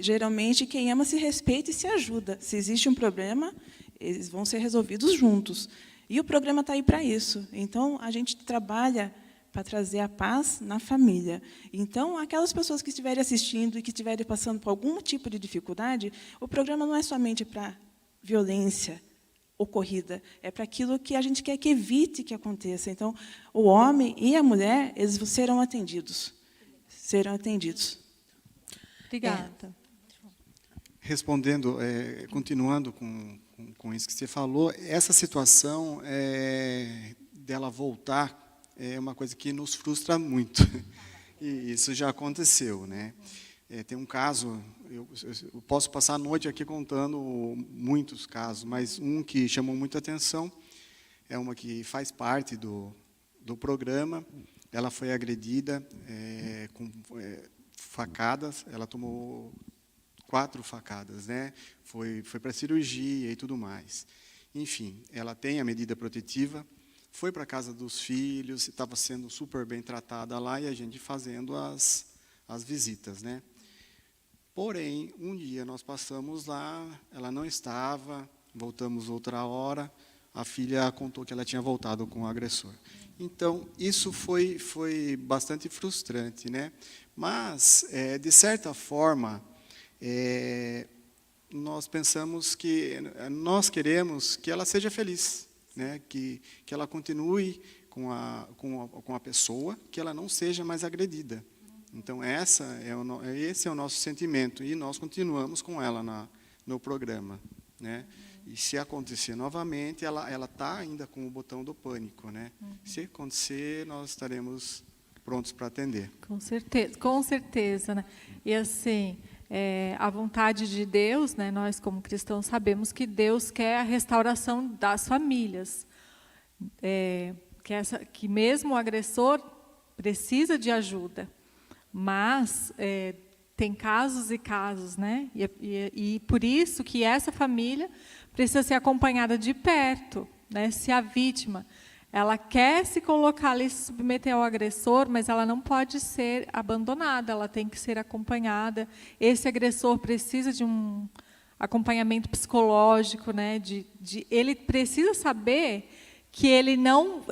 Geralmente, quem ama se respeita e se ajuda. Se existe um problema, eles vão ser resolvidos juntos. E o programa está aí para isso. Então, a gente trabalha para trazer a paz na família. Então, aquelas pessoas que estiverem assistindo e que estiverem passando por algum tipo de dificuldade, o programa não é somente para violência ocorrida, é para aquilo que a gente quer que evite que aconteça. Então, o homem e a mulher, eles serão atendidos. Serão atendidos. Obrigada. Respondendo, continuando com isso que você falou, essa situação dela voltar é uma coisa que nos frustra muito. E isso já aconteceu, né? Tem um caso, eu posso passar a noite aqui contando muitos casos, mas um que chamou muita atenção é uma que faz parte do programa. Ela foi agredida com facadas, ela tomou 4 facadas, né? Foi para cirurgia e tudo mais. Enfim, ela tem a medida protetiva, foi para a casa dos filhos, estava sendo super bem tratada lá e a gente fazendo as visitas, né? Porém, um dia nós passamos lá, ela não estava, voltamos outra hora, a filha contou que ela tinha voltado com o agressor. Então, isso foi bastante frustrante, né? Mas, de certa forma, nós pensamos que nós queremos que ela seja feliz, né? Que ela continue com a pessoa, que ela não seja mais agredida. Então, esse é o nosso sentimento, e nós continuamos com ela no programa, né? E se acontecer novamente, ela está ainda com o botão do pânico, né? Se acontecer, nós estaremos prontos para atender. Com certeza, né? E assim, a vontade de Deus, né? Nós como cristãos sabemos que Deus quer a restauração das famílias, que mesmo o agressor precisa de ajuda, mas tem casos e casos, né? E por isso que essa família precisa ser acompanhada de perto, né? Se a vítima ela quer se colocar ali, se submeter ao agressor, mas ela não pode ser abandonada, ela tem que ser acompanhada. Esse agressor precisa de um acompanhamento psicológico, né? Ele precisa saber que ele não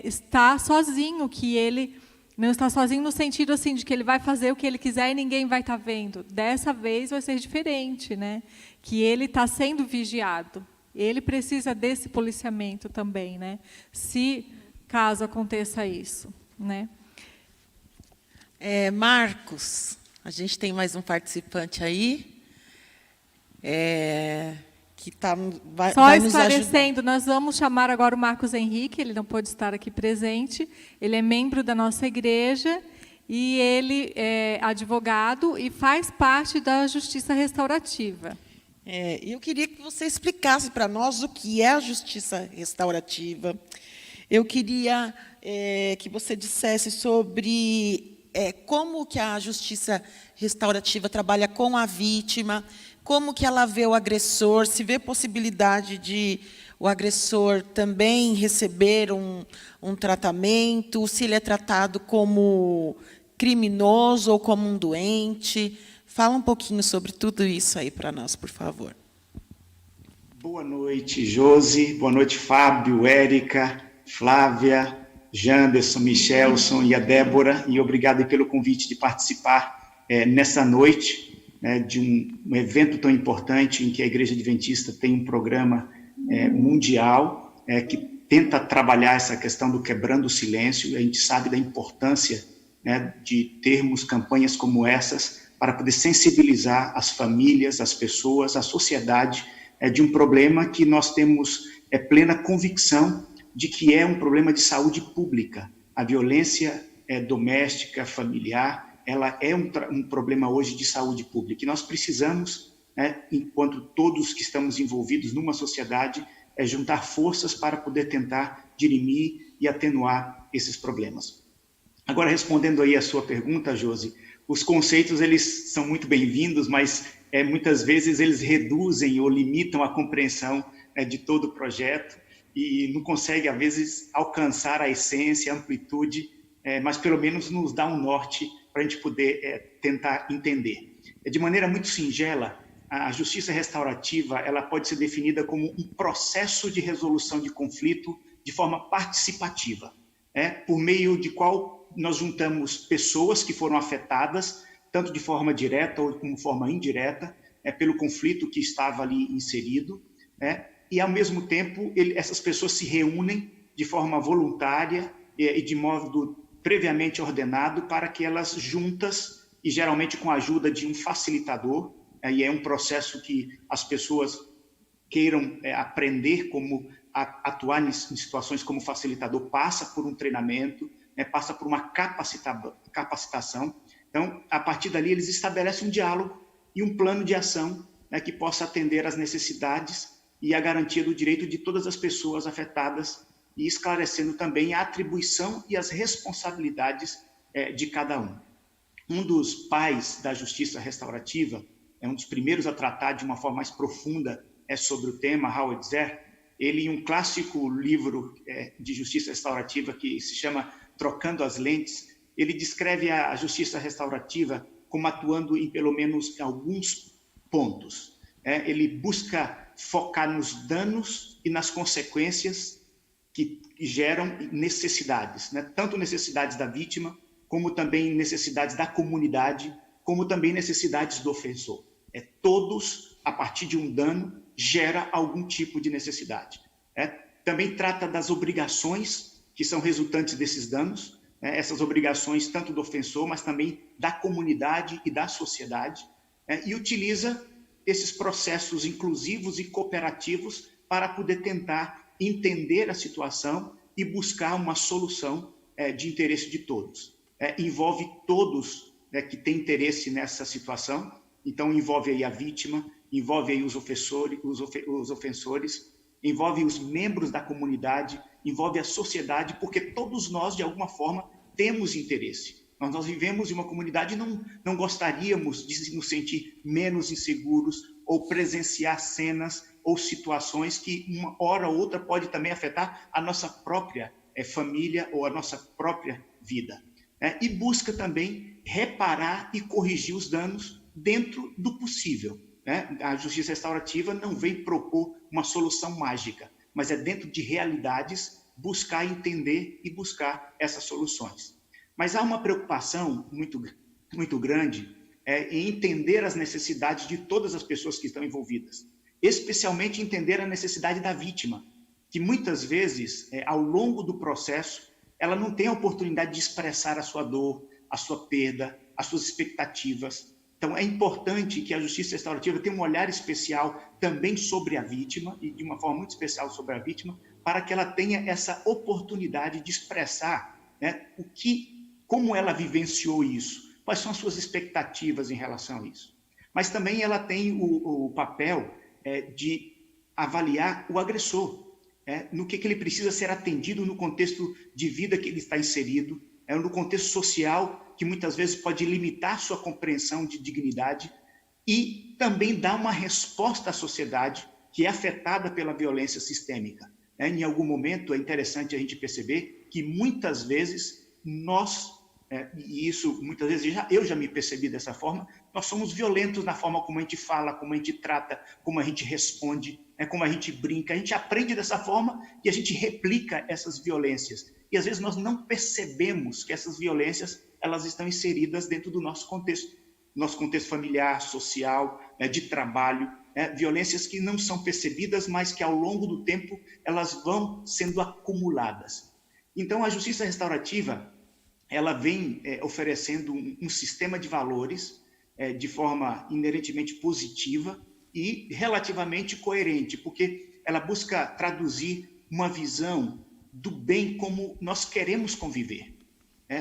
está sozinho, que ele não está sozinho no sentido assim de que ele vai fazer o que ele quiser e ninguém vai estar vendo. Dessa vez vai ser diferente, né? Que ele está sendo vigiado. Ele precisa desse policiamento também, né? Se caso aconteça isso, né? Marcos, a gente tem mais um participante aí, que vai Só nos esclarecendo, nós vamos chamar agora o Marcos Henrique, ele não pôde estar aqui presente, ele é membro da nossa igreja e ele é advogado e faz parte da Justiça Restaurativa. Eu queria que você explicasse para nós o que é a Justiça Restaurativa. Eu queria que você dissesse sobre como que a Justiça Restaurativa trabalha com a vítima, como que ela vê o agressor, se vê possibilidade de o agressor também receber um tratamento, se ele é tratado como criminoso ou como um doente. Fala um pouquinho sobre tudo isso aí para nós, por favor. Boa noite, Josi. Boa noite, Fábio, Érica, Flávia, Janderson, Michelson e a Débora. E obrigado pelo convite de participar nessa noite, de um evento tão importante em que a Igreja Adventista tem um programa mundial que tenta trabalhar essa questão do quebrando o silêncio. A gente sabe da importância de termos campanhas como essas para poder sensibilizar as famílias, as pessoas, a sociedade de um problema que nós temos plena convicção de que é um problema de saúde pública. A violência doméstica, familiar, ela é um problema hoje de saúde pública. E nós precisamos, enquanto todos que estamos envolvidos numa sociedade, juntar forças para poder tentar dirimir e atenuar esses problemas. Agora, respondendo aí a sua pergunta, Josi, os conceitos eles são muito bem-vindos, mas muitas vezes eles reduzem ou limitam a compreensão de todo o projeto e não consegue, às vezes, alcançar a essência, a amplitude, mas pelo menos nos dá um norte para a gente poder tentar entender. De maneira muito singela, a justiça restaurativa ela pode ser definida como um processo de resolução de conflito de forma participativa, por meio de qual nós juntamos pessoas que foram afetadas, tanto de forma direta ou como forma indireta, pelo conflito que estava ali inserido, e, ao mesmo tempo, essas pessoas se reúnem de forma voluntária e de modo previamente ordenado para que elas juntas, e geralmente com a ajuda de um facilitador, e é um processo que as pessoas queiram aprender como atuar em situações como facilitador passa por um treinamento, né, passa por uma capacitação. Então, a partir dali, eles estabelecem um diálogo e um plano de ação, né, que possa atender às necessidades e a garantia do direito de todas as pessoas afetadas e esclarecendo também a atribuição e as responsabilidades de cada um. Um dos pais da justiça restaurativa, é um dos primeiros a tratar de uma forma mais profunda sobre o tema, Howard Zer, ele, em um clássico livro de justiça restaurativa que se chama Trocando as Lentes, ele descreve a justiça restaurativa como atuando em pelo menos alguns pontos. Ele busca focar nos danos e nas consequências que geram necessidades, né? Tanto necessidades da vítima, como também necessidades da comunidade, como também necessidades do ofensor. Todos, a partir de um dano, gera algum tipo de necessidade. Também trata das obrigações que são resultantes desses danos, essas obrigações tanto do ofensor, mas também da comunidade e da sociedade, e utiliza esses processos inclusivos e cooperativos para poder tentar entender a situação e buscar uma solução de interesse de todos. Envolve todos que têm interesse nessa situação, então envolve aí a vítima, envolve aí os ofensores, envolve os membros da comunidade, envolve a sociedade, porque todos nós, de alguma forma, temos interesse. Nós vivemos em uma comunidade e não gostaríamos de nos sentir menos inseguros ou presenciar cenas ou situações que, uma hora ou outra, pode também afetar a nossa própria família ou a nossa própria vida. E busca também reparar e corrigir os danos dentro do possível. A justiça restaurativa não vem propor uma solução mágica, mas é dentro de realidades buscar entender e buscar essas soluções. Mas há uma preocupação muito grande em entender as necessidades de todas as pessoas que estão envolvidas, especialmente entender a necessidade da vítima, que muitas vezes, ao longo do processo, ela não tem a oportunidade de expressar a sua dor, a sua perda, as suas expectativas. Então, é importante que a justiça restaurativa tenha um olhar especial também sobre a vítima, e de uma forma muito especial sobre a vítima, para que ela tenha essa oportunidade de expressar como ela vivenciou isso, quais são as suas expectativas em relação a isso. Mas também ela tem o papel de avaliar o agressor, no que ele precisa ser atendido no contexto de vida que ele está inserido, no contexto social, que muitas vezes pode limitar sua compreensão de dignidade, e também dar uma resposta à sociedade que é afetada pela violência sistêmica. Em algum momento, é interessante a gente perceber que muitas vezes nós, e isso muitas vezes eu já me percebi dessa forma, nós somos violentos na forma como a gente fala, como a gente trata, como a gente responde, como a gente brinca. A gente aprende dessa forma e a gente replica essas violências. E às vezes nós não percebemos que essas violências elas estão inseridas dentro do nosso contexto familiar, social, de trabalho, violências que não são percebidas, mas que ao longo do tempo elas vão sendo acumuladas. Então, a justiça restaurativa ela vem oferecendo um sistema de valores de forma inerentemente positiva e relativamente coerente, porque ela busca traduzir uma visão do bem como nós queremos conviver.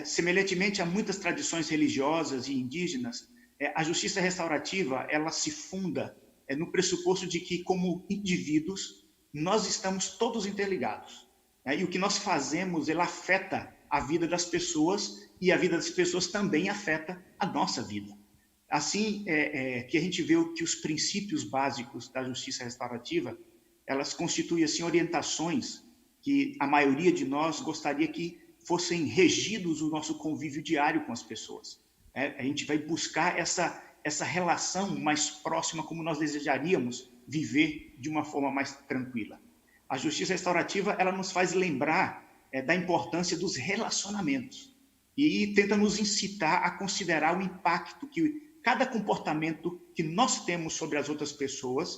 Semelhantemente a muitas tradições religiosas e indígenas, a justiça restaurativa ela se funda no pressuposto de que, como indivíduos, nós estamos todos interligados. E o que nós fazemos, ela afeta a vida das pessoas e a vida das pessoas também afeta a nossa vida. Assim, que a gente vê que os princípios básicos da justiça restaurativa, elas constituem assim, orientações que a maioria de nós gostaria que fossem regidos o nosso convívio diário com as pessoas. A gente vai buscar essa relação mais próxima, como nós desejaríamos viver de uma forma mais tranquila. A justiça restaurativa ela nos faz lembrar da importância dos relacionamentos e tenta nos incitar a considerar o impacto que cada comportamento que nós temos sobre as outras pessoas,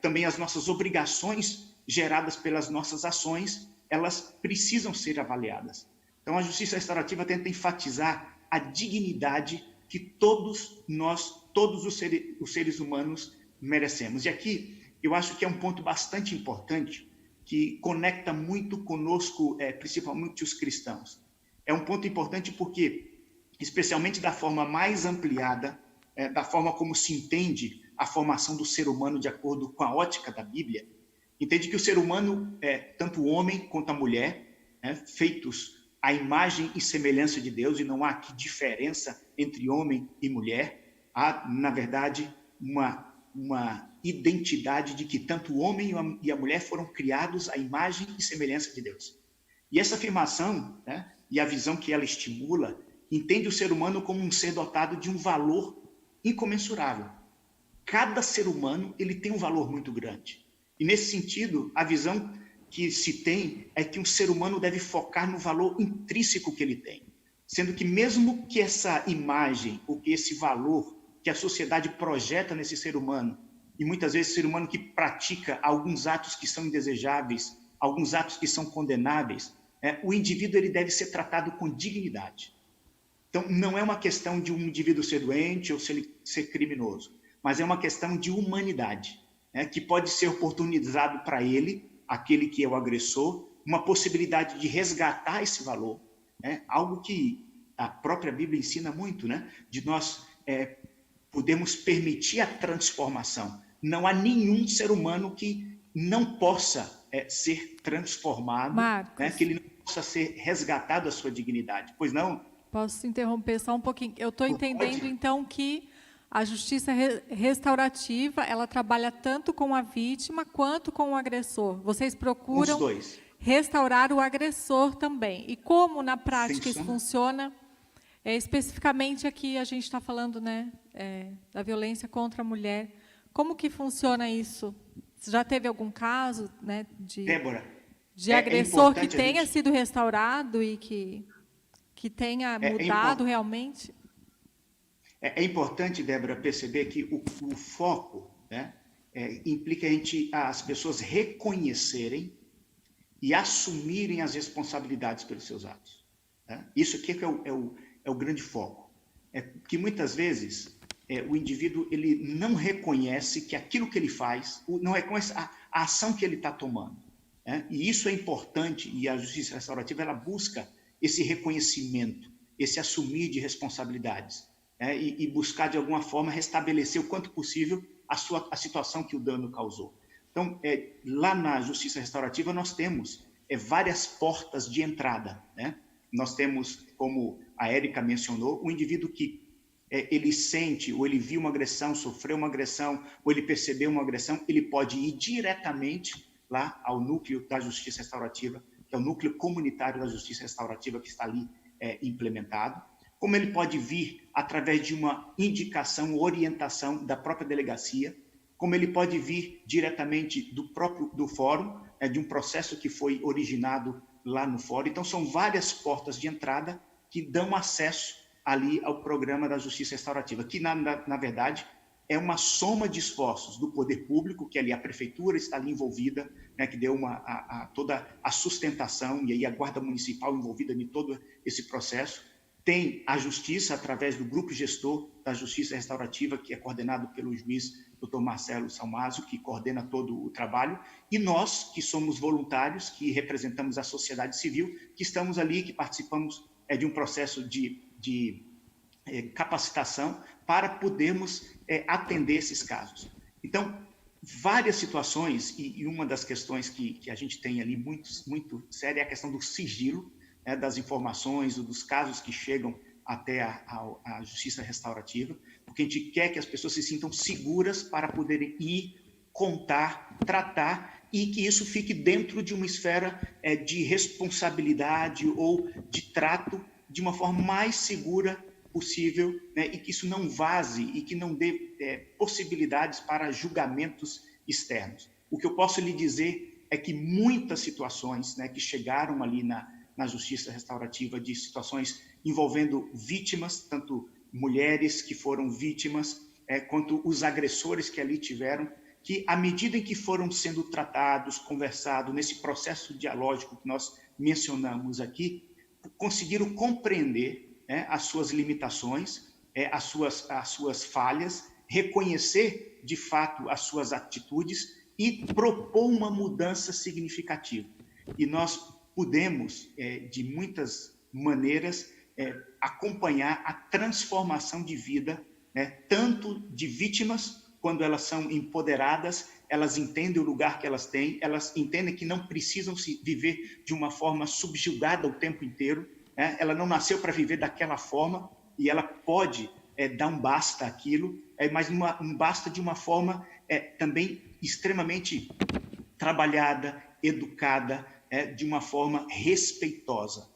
também as nossas obrigações geradas pelas nossas ações, elas precisam ser avaliadas. Então, a justiça restaurativa tenta enfatizar a dignidade que todos nós, todos os seres humanos merecemos. E aqui, eu acho que é um ponto bastante importante, que conecta muito conosco, principalmente os cristãos. É um ponto importante porque, especialmente da forma mais ampliada, da forma como se entende a formação do ser humano de acordo com a ótica da Bíblia, entende que o ser humano, tanto o homem quanto a mulher, feitos à imagem e semelhança de Deus, e não há aqui diferença entre homem e mulher, há, na verdade, uma identidade de que tanto o homem e a mulher foram criados à imagem e semelhança de Deus. E essa afirmação, e a visão que ela estimula, entende o ser humano como um ser dotado de um valor incomensurável. Cada ser humano ele tem um valor muito grande. E, nesse sentido, a visão que se tem é que um ser humano deve focar no valor intrínseco que ele tem. Sendo que mesmo que essa imagem, ou que esse valor que a sociedade projeta nesse ser humano, e muitas vezes ser humano que pratica alguns atos que são indesejáveis, alguns atos que são condenáveis, o indivíduo ele deve ser tratado com dignidade. Então, não é uma questão de um indivíduo ser doente ou ser criminoso, mas é uma questão de humanidade, que pode ser oportunizado para ele, aquele que é o agressor, uma possibilidade de resgatar esse valor, algo que a própria Bíblia ensina muito, de nós podemos permitir a transformação. Não há nenhum ser humano que não possa ser transformado, que ele não possa ser resgatado a sua dignidade. Pois não? Posso interromper só um pouquinho? Eu estou entendendo, então, que a justiça restaurativa, ela trabalha tanto com a vítima quanto com o agressor. Vocês procuram os dois. Restaurar o agressor também. E como, na prática, isso funciona? Especificamente aqui, a gente está falando da violência contra a mulher. Como que funciona isso? Você já teve algum caso Débora, de agressor que tenha sido restaurado e que tenha mudado realmente? É importante, Débora, perceber que o foco implica as pessoas reconhecerem e assumirem as responsabilidades pelos seus atos. Isso aqui é o grande foco. É que muitas vezes o indivíduo ele não reconhece que aquilo que ele faz, não reconhece a ação que ele está tomando. E isso é importante, e a justiça restaurativa ela busca esse reconhecimento, esse assumir de responsabilidades. E buscar, de alguma forma, restabelecer o quanto possível a situação que o dano causou. Então, lá na justiça restaurativa, nós temos várias portas de entrada. Nós temos, como a Érica mencionou, o indivíduo que ele sente, ou ele viu uma agressão, sofreu uma agressão, ou ele percebeu uma agressão, ele pode ir diretamente lá ao núcleo da justiça restaurativa, que é o núcleo comunitário da justiça restaurativa que está ali implementado. Como ele pode vir através de uma indicação, orientação da própria delegacia, como ele pode vir diretamente do fórum, de um processo que foi originado lá no fórum. Então, são várias portas de entrada que dão acesso ali ao programa da justiça restaurativa, que, na verdade, é uma soma de esforços do poder público, que ali a prefeitura está ali envolvida, que deu toda a sustentação, e aí a guarda municipal envolvida em todo esse processo. Tem a justiça, através do grupo gestor da justiça restaurativa, que é coordenado pelo juiz Dr. Marcelo Salmazo, que coordena todo o trabalho, e nós, que somos voluntários, que representamos a sociedade civil, que estamos ali, que participamos de um processo de capacitação para podermos atender esses casos. Então, várias situações, e uma das questões que a gente tem ali muito séria é a questão do sigilo, das informações, dos casos que chegam até a justiça restaurativa, porque a gente quer que as pessoas se sintam seguras para poderem ir, contar, tratar, e que isso fique dentro de uma esfera de responsabilidade ou de trato de uma forma mais segura possível, e que isso não vaze e que não dê possibilidades para julgamentos externos. O que eu posso lhe dizer é que muitas situações que chegaram ali na justiça restaurativa, de situações envolvendo vítimas, tanto mulheres que foram vítimas, quanto os agressores que ali tiveram, que à medida em que foram sendo tratados, conversados, nesse processo dialógico que nós mencionamos aqui, conseguiram compreender as suas limitações, as suas falhas, reconhecer de fato as suas atitudes e propor uma mudança significativa. E nós podemos, de muitas maneiras, acompanhar a transformação de vida, né, tanto de vítimas, quando elas são empoderadas, elas entendem o lugar que elas têm, elas entendem que não precisam se viver de uma forma subjugada o tempo inteiro, né? Ela não nasceu para viver daquela forma e ela pode dar um basta àquilo, mas um basta de uma forma também extremamente trabalhada, educada, de uma forma respeitosa.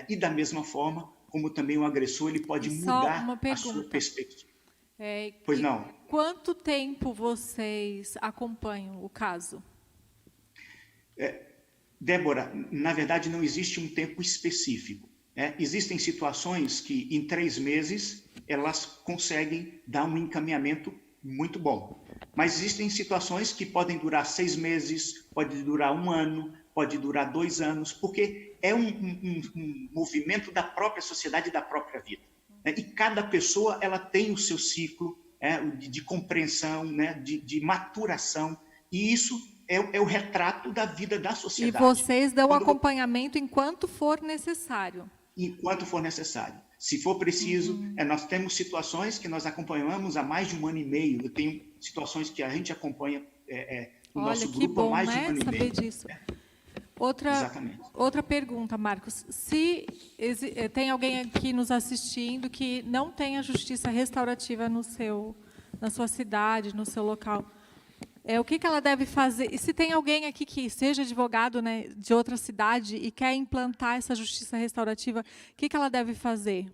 E da mesma forma, como também o agressor, ele pode mudar a sua perspectiva. Pois não. Quanto tempo vocês acompanham o caso? Débora, na verdade, não existe um tempo específico. Existem situações que, em 3 meses, elas conseguem dar um encaminhamento muito bom. Mas existem situações que podem durar 6 meses, pode durar 1 ano, pode durar 2 anos, porque é um movimento da própria sociedade e da própria vida. E cada pessoa ela tem o seu ciclo de compreensão, né, de maturação, e isso é o retrato da vida da sociedade. E vocês dão acompanhamento enquanto for necessário? Enquanto for necessário. Se for preciso, nós temos situações que nós acompanhamos há mais de 1 ano e meio. Eu tenho situações que a gente acompanha no nosso grupo há mais de 1 ano e meio. Olha, que bom, né, saber disso. Outra pergunta, Marcos. Se tem alguém aqui nos assistindo que não tem a justiça restaurativa na sua cidade, no seu local, o que ela deve fazer? E se tem alguém aqui que seja advogado, né, de outra cidade e quer implantar essa justiça restaurativa, o que ela deve fazer?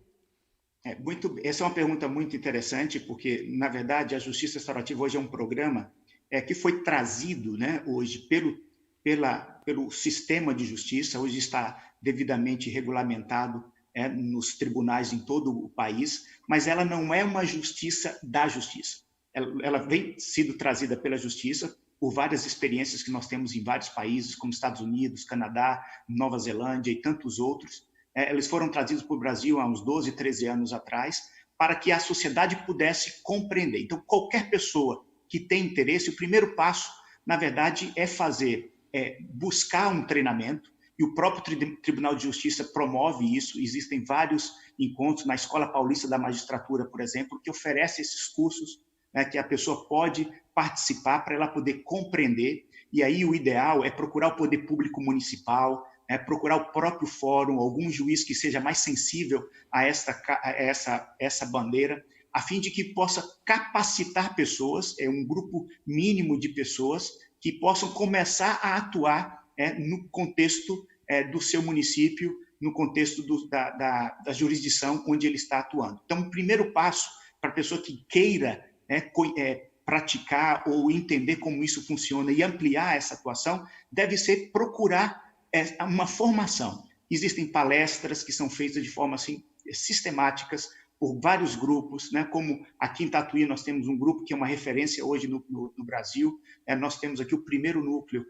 Essa é uma pergunta muito interessante, porque, na verdade, a justiça restaurativa hoje é um programa que foi trazido, né, hoje pelo sistema de justiça, hoje está devidamente regulamentado nos tribunais em todo o país, mas ela não é uma justiça da justiça. Ela vem sido trazida pela justiça por várias experiências que nós temos em vários países, como Estados Unidos, Canadá, Nova Zelândia e tantos outros. Eles foram trazidos para o Brasil há uns 12, 13 anos atrás, para que a sociedade pudesse compreender. Então, qualquer pessoa que tem interesse, o primeiro passo, na verdade, é buscar um treinamento, e o próprio Tribunal de Justiça promove isso. Existem vários encontros na Escola Paulista da Magistratura, por exemplo, que oferece esses cursos, que a pessoa pode participar para ela poder compreender, e aí o ideal é procurar o poder público municipal, procurar o próprio fórum, algum juiz que seja mais sensível a essa bandeira, a fim de que possa capacitar pessoas, um grupo mínimo de pessoas que possam começar a atuar no contexto do seu município, no contexto da jurisdição onde ele está atuando. Então, o primeiro passo para a pessoa que queira praticar ou entender como isso funciona e ampliar essa atuação, deve ser procurar uma formação. Existem palestras que são feitas de forma assim, sistemáticas por vários grupos, né? Como aqui em Tatuí nós temos um grupo que é uma referência hoje no Brasil. Nós temos aqui o primeiro núcleo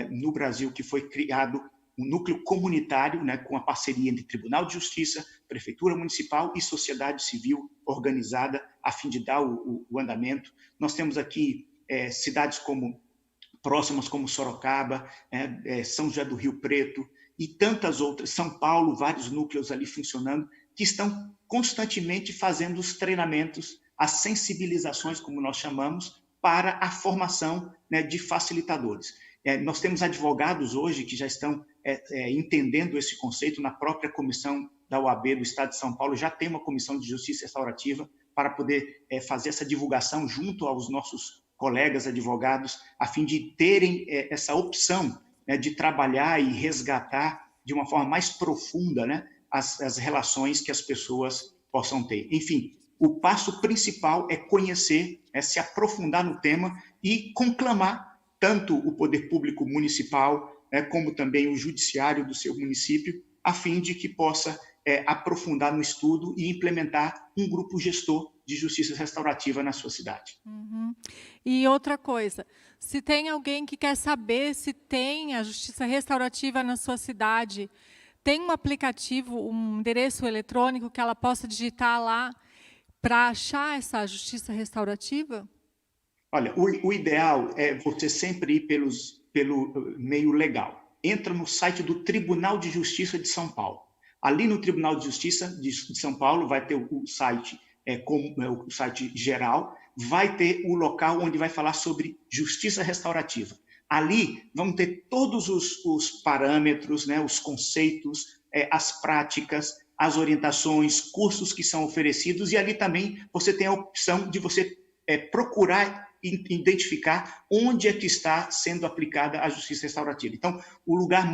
no Brasil que foi criado, um núcleo comunitário, né, com a parceria entre Tribunal de Justiça, Prefeitura Municipal e sociedade civil organizada, a fim de dar o andamento. Nós temos aqui cidades próximas como Sorocaba, São José do Rio Preto e tantas outras, São Paulo, vários núcleos ali funcionando, que estão constantemente fazendo os treinamentos, as sensibilizações, como nós chamamos, para a formação, né, de facilitadores. Nós temos advogados hoje que já estão entendendo esse conceito. Na própria comissão da OAB do Estado de São Paulo já tem uma comissão de justiça restaurativa para poder fazer essa divulgação junto aos nossos colegas advogados, a fim de terem essa opção, né, de trabalhar e resgatar de uma forma mais profunda, né, as relações que as pessoas possam ter. Enfim, o passo principal é conhecer, se aprofundar no tema e conclamar tanto o poder público municipal, como também o judiciário do seu município, a fim de que possa aprofundar no estudo e implementar um grupo gestor de justiça restaurativa na sua cidade. Uhum. E outra coisa, se tem alguém que quer saber se tem a justiça restaurativa na sua cidade, tem um aplicativo, um endereço eletrônico que ela possa digitar lá para achar essa justiça restaurativa? Olha, o ideal é você sempre ir pelo meio legal. Entra no site do Tribunal de Justiça de São Paulo. Ali no Tribunal de Justiça de São Paulo vai ter o site, o site geral, vai ter o local onde vai falar sobre justiça restaurativa. Ali vão ter todos os parâmetros, né, os conceitos, as práticas, as orientações, cursos que são oferecidos, e ali também você tem a opção de você procurar identificar onde é que está sendo aplicada a justiça restaurativa. Então, o lugar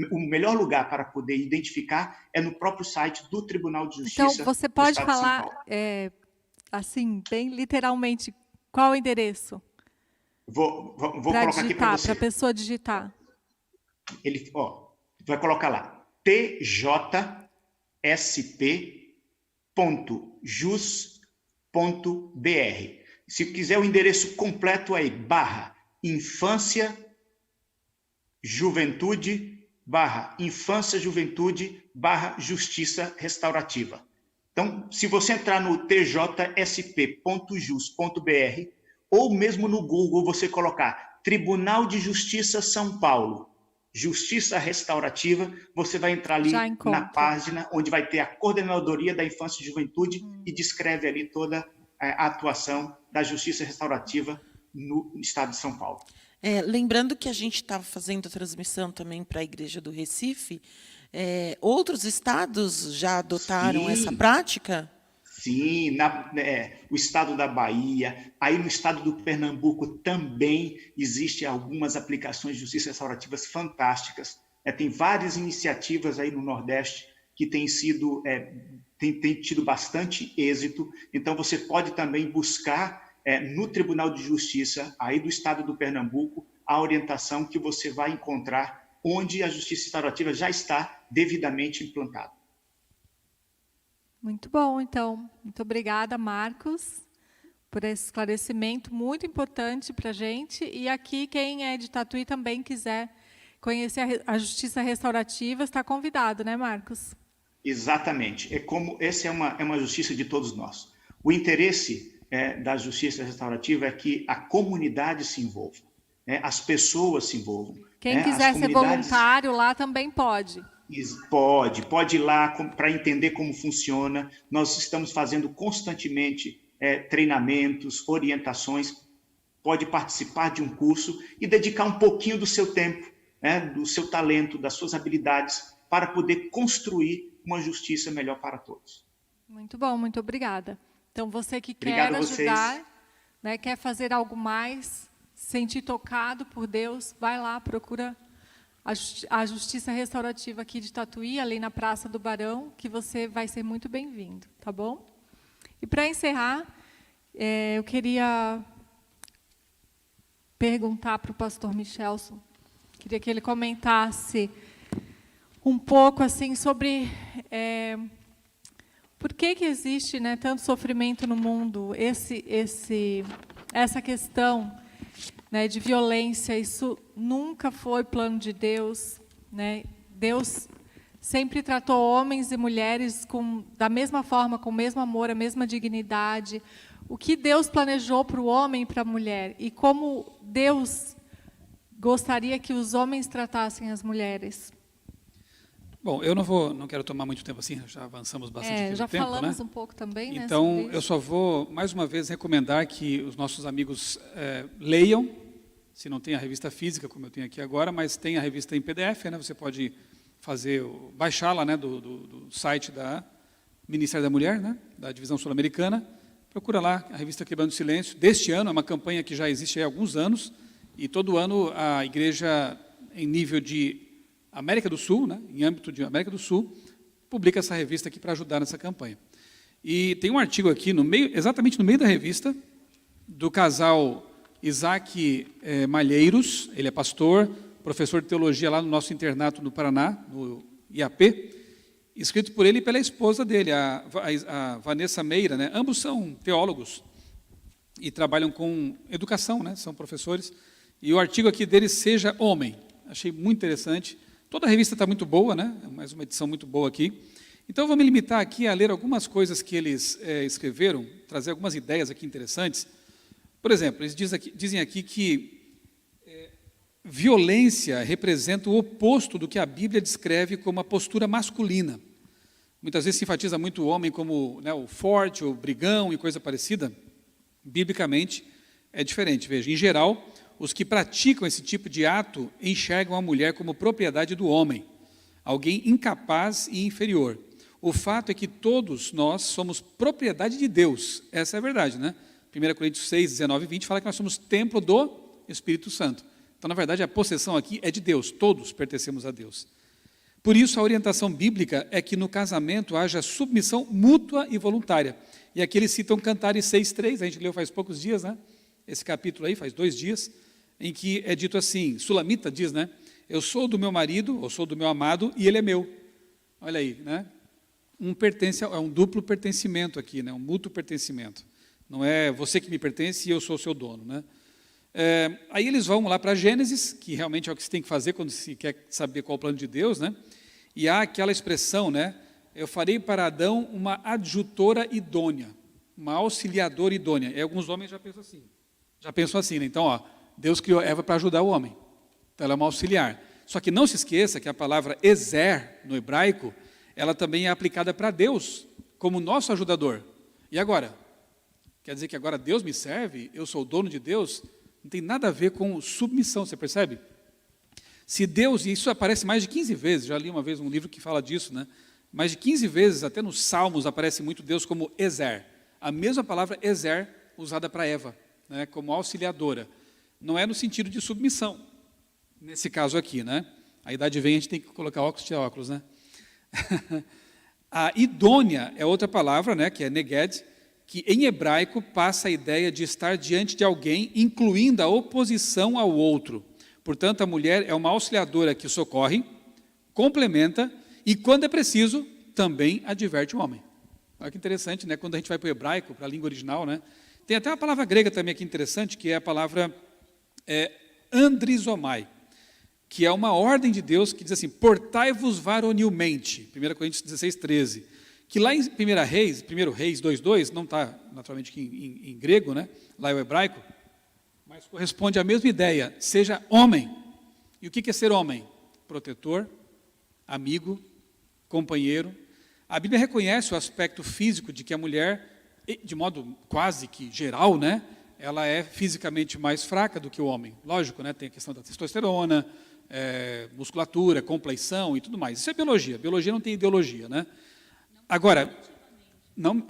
o melhor lugar para poder identificar é no próprio site do Tribunal de Justiça. Então, você pode falar, assim, bem literalmente, qual o endereço? Vou colocar aqui para você. Para a pessoa digitar. Ele, vai colocar lá, tjsp.jus.br. Se quiser o endereço completo aí, /infância juventude /justiça restaurativa. Então, se você entrar no tjsp.jus.br ou mesmo no Google você colocar Tribunal de Justiça São Paulo, Justiça Restaurativa, você vai entrar ali na página onde vai ter a Coordenadoria da Infância e Juventude e descreve ali toda a atuação da Justiça Restaurativa no estado de São Paulo. Lembrando que a gente estava fazendo a transmissão também para a Igreja do Recife, outros estados já adotaram essa prática? Sim, o estado da Bahia, aí no estado do Pernambuco também existem algumas aplicações de justiça restaurativas fantásticas. Tem várias iniciativas aí no Nordeste que têm tido bastante êxito. Então, você pode também buscar no Tribunal de Justiça aí do estado do Pernambuco a orientação que você vai encontrar onde a justiça restaurativa já está devidamente implantada. Muito bom, então. Muito obrigada, Marcos, por esse esclarecimento muito importante para a gente. E aqui, quem é de Tatuí também quiser conhecer a justiça restaurativa, está convidado, né, Marcos? Exatamente. Essa é uma justiça de todos nós. O interesse da justiça restaurativa é que a comunidade se envolva, as pessoas se envolvam. Quem quiser ser voluntário lá também pode. Pode ir lá para entender como funciona. Nós estamos fazendo constantemente treinamentos, orientações. Pode participar de um curso e dedicar um pouquinho do seu tempo, do seu talento, das suas habilidades, para poder construir uma justiça melhor para todos. Muito bom, muito obrigada. Então, você que quer ajudar, né, quer fazer algo mais, se sentir tocado por Deus, vai lá, procura a Justiça Restaurativa aqui de Tatuí, ali na Praça do Barão, que você vai ser muito bem-vindo, tá bom? E para encerrar, eu queria perguntar para o pastor Michelson, queria que ele comentasse um pouco assim sobre por que existe, né, tanto sofrimento no mundo, essa questão, né, de violência. Isso nunca foi plano de Deus, né? Deus sempre tratou homens e mulheres da mesma forma, com o mesmo amor, a mesma dignidade. O que Deus planejou para o homem e para a mulher, e como Deus gostaria que os homens tratassem as mulheres. Bom, eu não quero tomar muito tempo assim, já avançamos bastante aqui já no tempo, falamos né? um pouco também, então, né, eu só vou, mais uma vez, recomendar que os nossos amigos leiam, se não tem a revista física, como eu tenho aqui agora, mas tem a revista em PDF, né? Você pode baixá-la, né, do site da Ministério da Mulher, né, da Divisão Sul-Americana. Procura lá a revista Quebrando o Silêncio. Deste ano, é uma campanha que já existe há alguns anos, e todo ano a igreja, em nível de América do Sul, né, em âmbito de América do Sul, publica essa revista aqui para ajudar nessa campanha. E tem um artigo aqui, exatamente no meio da revista, do casal Isaac Malheiros, ele é pastor, professor de teologia lá no nosso internato no Paraná, no IAP, escrito por ele e pela esposa dele, a Vanessa Meira, né? Ambos são teólogos e trabalham com educação, né? São professores. E o artigo aqui deles, Seja Homem, achei muito interessante. Toda a revista está muito boa, né? É mais uma edição muito boa aqui. Então, eu vou me limitar aqui a ler algumas coisas que eles escreveram, trazer algumas ideias aqui interessantes, Por exemplo, eles dizem aqui que violência representa o oposto do que a Bíblia descreve como a postura masculina. Muitas vezes se enfatiza muito o homem como, né, o forte, o brigão e coisa parecida. Biblicamente é diferente. Veja, em geral, os que praticam esse tipo de ato enxergam a mulher como propriedade do homem, alguém incapaz e inferior. O fato é que todos nós somos propriedade de Deus. Essa é a verdade, né? 1 Coríntios 6, 19 e 20 fala que nós somos templo do Espírito Santo. Então, na verdade, a possessão aqui é de Deus. Todos pertencemos a Deus. Por isso, a orientação bíblica é que no casamento haja submissão mútua e voluntária. E aqui eles citam Cantares 6:3, a gente leu faz poucos dias, né? Esse capítulo aí, faz 2 dias, em que é dito assim, Sulamita diz, né? Eu sou do meu marido, ou sou do meu amado, e ele é meu. Olha aí, né? É um duplo pertencimento aqui, né? Um mútuo pertencimento. Não é você que me pertence e eu sou o seu dono, né? Aí eles vão lá para Gênesis, que realmente é o que se tem que fazer quando se quer saber qual é o plano de Deus, né? E há aquela expressão, né? Eu farei para Adão uma adjutora idônea, uma auxiliadora idônea. E alguns homens já pensam assim, né? Então, ó, Deus criou Eva para ajudar o homem. Então, ela é uma auxiliar. Só que não se esqueça que a palavra ezer, no hebraico, ela também é aplicada para Deus, como nosso ajudador. E agora? Quer dizer que agora Deus me serve? Eu sou o dono de Deus? Não tem nada a ver com submissão, você percebe? Se Deus, e isso aparece mais de 15 vezes, já li uma vez um livro que fala disso, né? Mais de 15 vezes, até nos Salmos, aparece muito Deus como ezer. A mesma palavra ezer usada para Eva, né? Como auxiliadora. Não é no sentido de submissão, nesse caso aqui, né? A idade vem, a gente tem que colocar óculos e tirar óculos, né? A idônea é outra palavra, né? Que é neged, que em hebraico passa a ideia de estar diante de alguém, incluindo a oposição ao outro. Portanto, a mulher é uma auxiliadora que socorre, complementa e, quando é preciso, também adverte o homem. Olha que interessante, né? Quando a gente vai para o hebraico, para a língua original, né? Tem até uma palavra grega também aqui interessante, que é a palavra andrizomai, que é uma ordem de Deus que diz assim, portai-vos varonilmente, 1 Coríntios 16, 13. Que lá em 1 Reis 2:2, não está naturalmente aqui em grego, né? Lá é o hebraico, mas corresponde à mesma ideia, seja homem. E o que é ser homem? Protetor, amigo, companheiro. A Bíblia reconhece o aspecto físico de que a mulher, de modo quase que geral, né? Ela é fisicamente mais fraca do que o homem. Lógico, né? Tem a questão da testosterona, musculatura, compleição e tudo mais. Isso é biologia. Biologia não tem ideologia, né? Agora, não,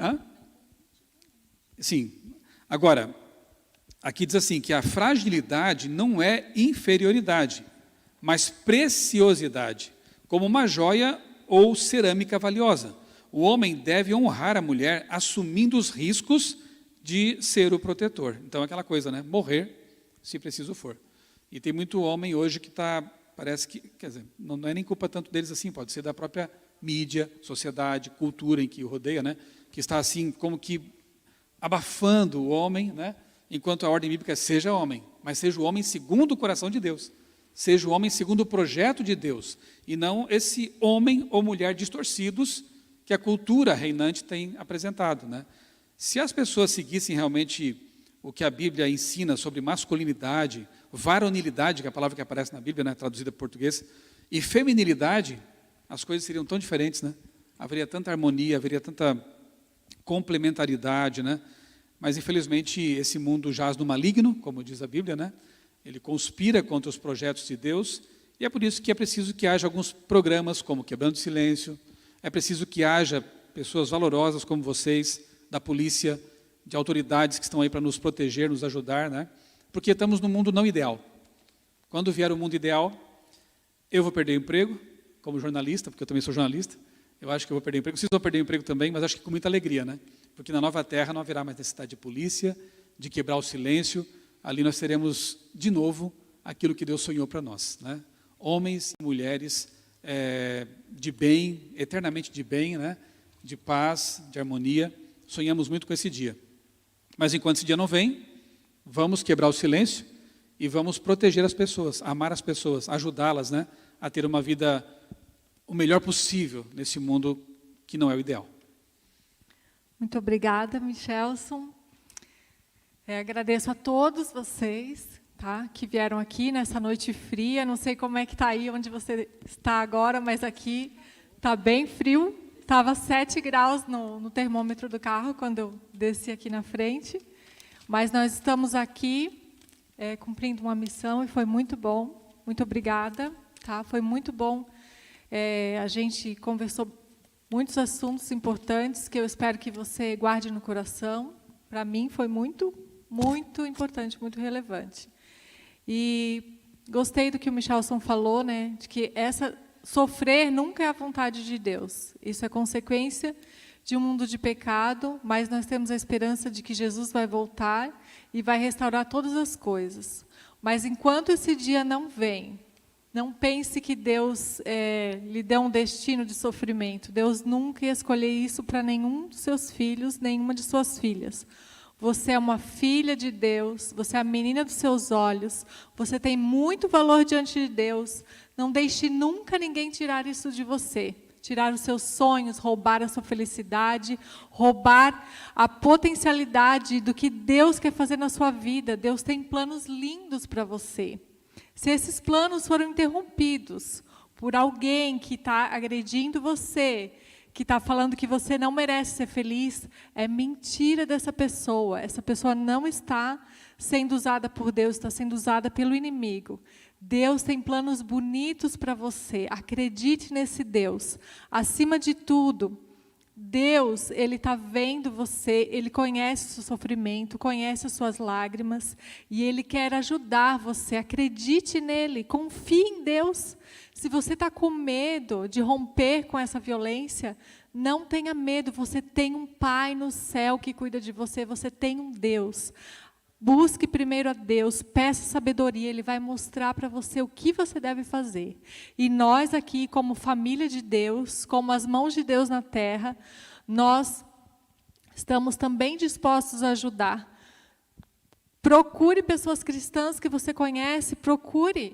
sim. Agora, aqui diz assim que a fragilidade não é inferioridade, mas preciosidade, como uma joia ou cerâmica valiosa. O homem deve honrar a mulher assumindo os riscos de ser o protetor. Então, aquela coisa, né? Morrer, se preciso for. E tem muito homem hoje que parece que, quer dizer, não é nem culpa tanto deles assim, pode ser da própria mídia, sociedade, cultura em que o rodeia, né? Que está assim, como que abafando o homem, né? Enquanto a ordem bíblica é seja homem, mas seja o homem segundo o coração de Deus, seja o homem segundo o projeto de Deus, e não esse homem ou mulher distorcidos que a cultura reinante tem apresentado, né? Se as pessoas seguissem realmente o que a Bíblia ensina sobre masculinidade, varonilidade, que é a palavra que aparece na Bíblia, né, traduzida para português, e feminilidade, as coisas seriam tão diferentes, né? Haveria tanta harmonia, haveria tanta complementaridade, né? Mas, infelizmente, esse mundo jaz no maligno, como diz a Bíblia, né? Ele conspira contra os projetos de Deus, e é por isso que é preciso que haja alguns programas, como Quebrando o Silêncio, é preciso que haja pessoas valorosas como vocês, da polícia, de autoridades que estão aí para nos proteger, nos ajudar, né? Porque estamos num mundo não ideal. Quando vier o mundo ideal, eu vou perder o emprego, como jornalista, porque eu também sou jornalista, eu acho que eu vou perder o emprego, vocês vão perder o emprego também, mas acho que com muita alegria, né? Porque na nova terra não haverá mais necessidade de polícia, de quebrar o silêncio, ali nós teremos, de novo, aquilo que Deus sonhou para nós, né? Homens e mulheres de bem, eternamente de bem, né? De paz, de harmonia, sonhamos muito com esse dia. Mas enquanto esse dia não vem, vamos quebrar o silêncio e vamos proteger as pessoas, amar as pessoas, ajudá-las, né? A ter uma vida o melhor possível nesse mundo que não é o ideal. Muito obrigada, Michelson. Agradeço a todos vocês, tá, que vieram aqui nessa noite fria. Não sei como é que está aí onde você está agora, mas aqui está bem frio. Estava 7 graus no termômetro do carro quando eu desci aqui na frente. Mas nós estamos aqui cumprindo uma missão e foi muito bom. Muito obrigada. Tá? Foi muito bom. A gente conversou muitos assuntos importantes que eu espero que você guarde no coração. Para mim foi muito importante, muito relevante. E gostei do que o Michelson falou, né, de que sofrer nunca é a vontade de Deus. Isso é consequência de um mundo de pecado, mas nós temos a esperança de que Jesus vai voltar e vai restaurar todas as coisas. Mas enquanto esse dia não vem, não pense que Deus lhe deu um destino de sofrimento. Deus nunca ia escolher isso para nenhum dos seus filhos, nenhuma de suas filhas. Você é uma filha de Deus, você é a menina dos seus olhos, você tem muito valor diante de Deus. Não deixe nunca ninguém tirar isso de você, tirar os seus sonhos, roubar a sua felicidade, roubar a potencialidade do que Deus quer fazer na sua vida. Deus tem planos lindos para você. Se esses planos foram interrompidos por alguém que está agredindo você, que está falando que você não merece ser feliz, é mentira dessa pessoa. Essa pessoa não está sendo usada por Deus, está sendo usada pelo inimigo. Deus tem planos bonitos para você. Acredite nesse Deus. Acima de tudo, Deus, Ele está vendo você, Ele conhece o seu sofrimento, conhece as suas lágrimas, e Ele quer ajudar você. Acredite nele, confie em Deus. Se você está com medo de romper com essa violência, não tenha medo, você tem um Pai no céu que cuida de você, você tem um Deus. Busque primeiro a Deus, peça sabedoria, Ele vai mostrar para você o que você deve fazer. E nós aqui, como família de Deus, como as mãos de Deus na terra, nós estamos também dispostos a ajudar. Procure pessoas cristãs que você conhece, procure